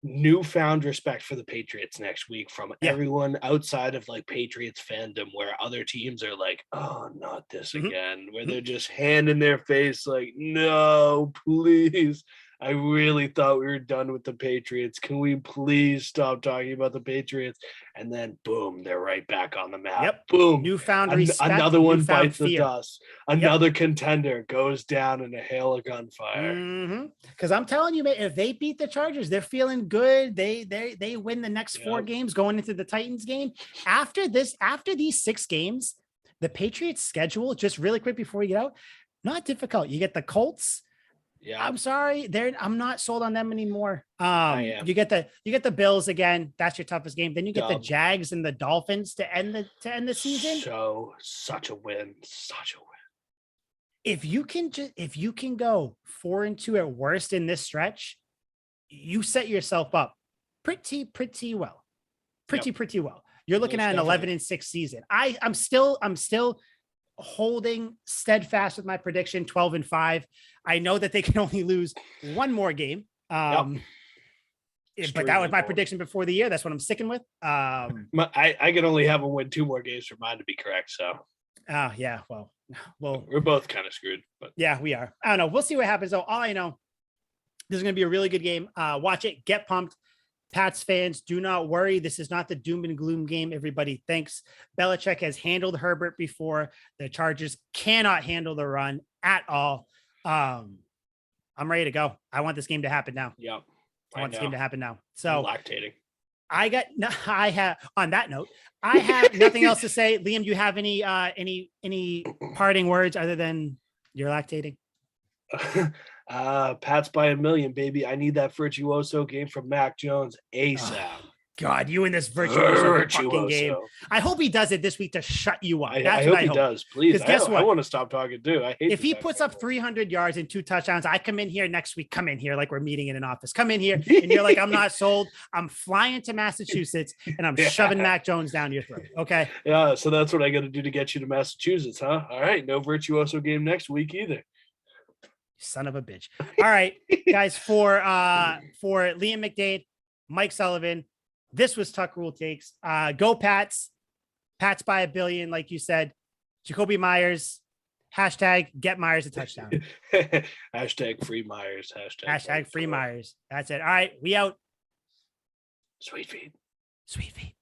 newfound respect for the Patriots next week from everyone outside of like Patriots fandom, where other teams are like, oh, not this again, where they're just hand in their face like, no, please. I really thought we were done with the Patriots. Can we please stop talking about the Patriots? And then boom, they're right back on the map. Yep. Boom. Newfound respect. Another one bites the dust. Another contender goes down in a hail of gunfire. Because I'm telling you, man, if they beat the Chargers, they're feeling good. They win the next 4 games going into the Titans game. After these 6 games, the Patriots schedule, just really quick before we get out, not difficult. You get the Colts. Yeah, I'm sorry. I'm not sold on them anymore. You get the Bills again. That's your toughest game. Then you get the Jags and the Dolphins to end the season. So such a win. If you can go 4-2 at worst in this stretch, you set yourself up pretty well. Pretty well. You're looking at an 11-6 season. I'm still holding steadfast with my prediction 12-5. I know that they can only lose 1 more game. But that was my prediction before the year. That's what I'm sticking with. I can only have them win 2 more games for mine to be correct. So yeah, well, we're both kind of screwed, but yeah, we are. I don't know. We'll see what happens though. All I know, this is going to be a really good game. Watch it, get pumped. Pats fans, do not worry. This is not the doom and gloom game everybody thinks. Belichick has handled Herbert before. The Chargers cannot handle the run at all. I'm ready to go. I want this game to happen now. Yep. I want this game to happen now. So I'm lactating. On that note, I have nothing else to say. Liam, do you have any parting words other than you're lactating? Pats by a million, baby. I need that virtuoso game from Mac Jones ASAP. God, you in this virtuoso fucking game. I hope he does it this week to shut you up. I hope he does. Please. Guess what? I want to stop talking too. I hate if he puts up 300 yards and 2 touchdowns, I come in here next week. Come in here like we're meeting in an office. Come in here and you're like, I'm not sold. I'm flying to Massachusetts and I'm shoving Mac Jones down your throat. Okay. Yeah. So that's what I got to do to get you to Massachusetts, huh? All right. No virtuoso game next week either. Son of a bitch. All right, guys, for Liam McDade, Mike Sullivan, this was Tuck Rule Takes. Go Pats. Pats by a billion, like you said. Jacoby Myers. Hashtag get Myers a touchdown. Hashtag free Myers. Hashtag free Myers. That's it. All right, we out. Sweet feet. Sweet feet.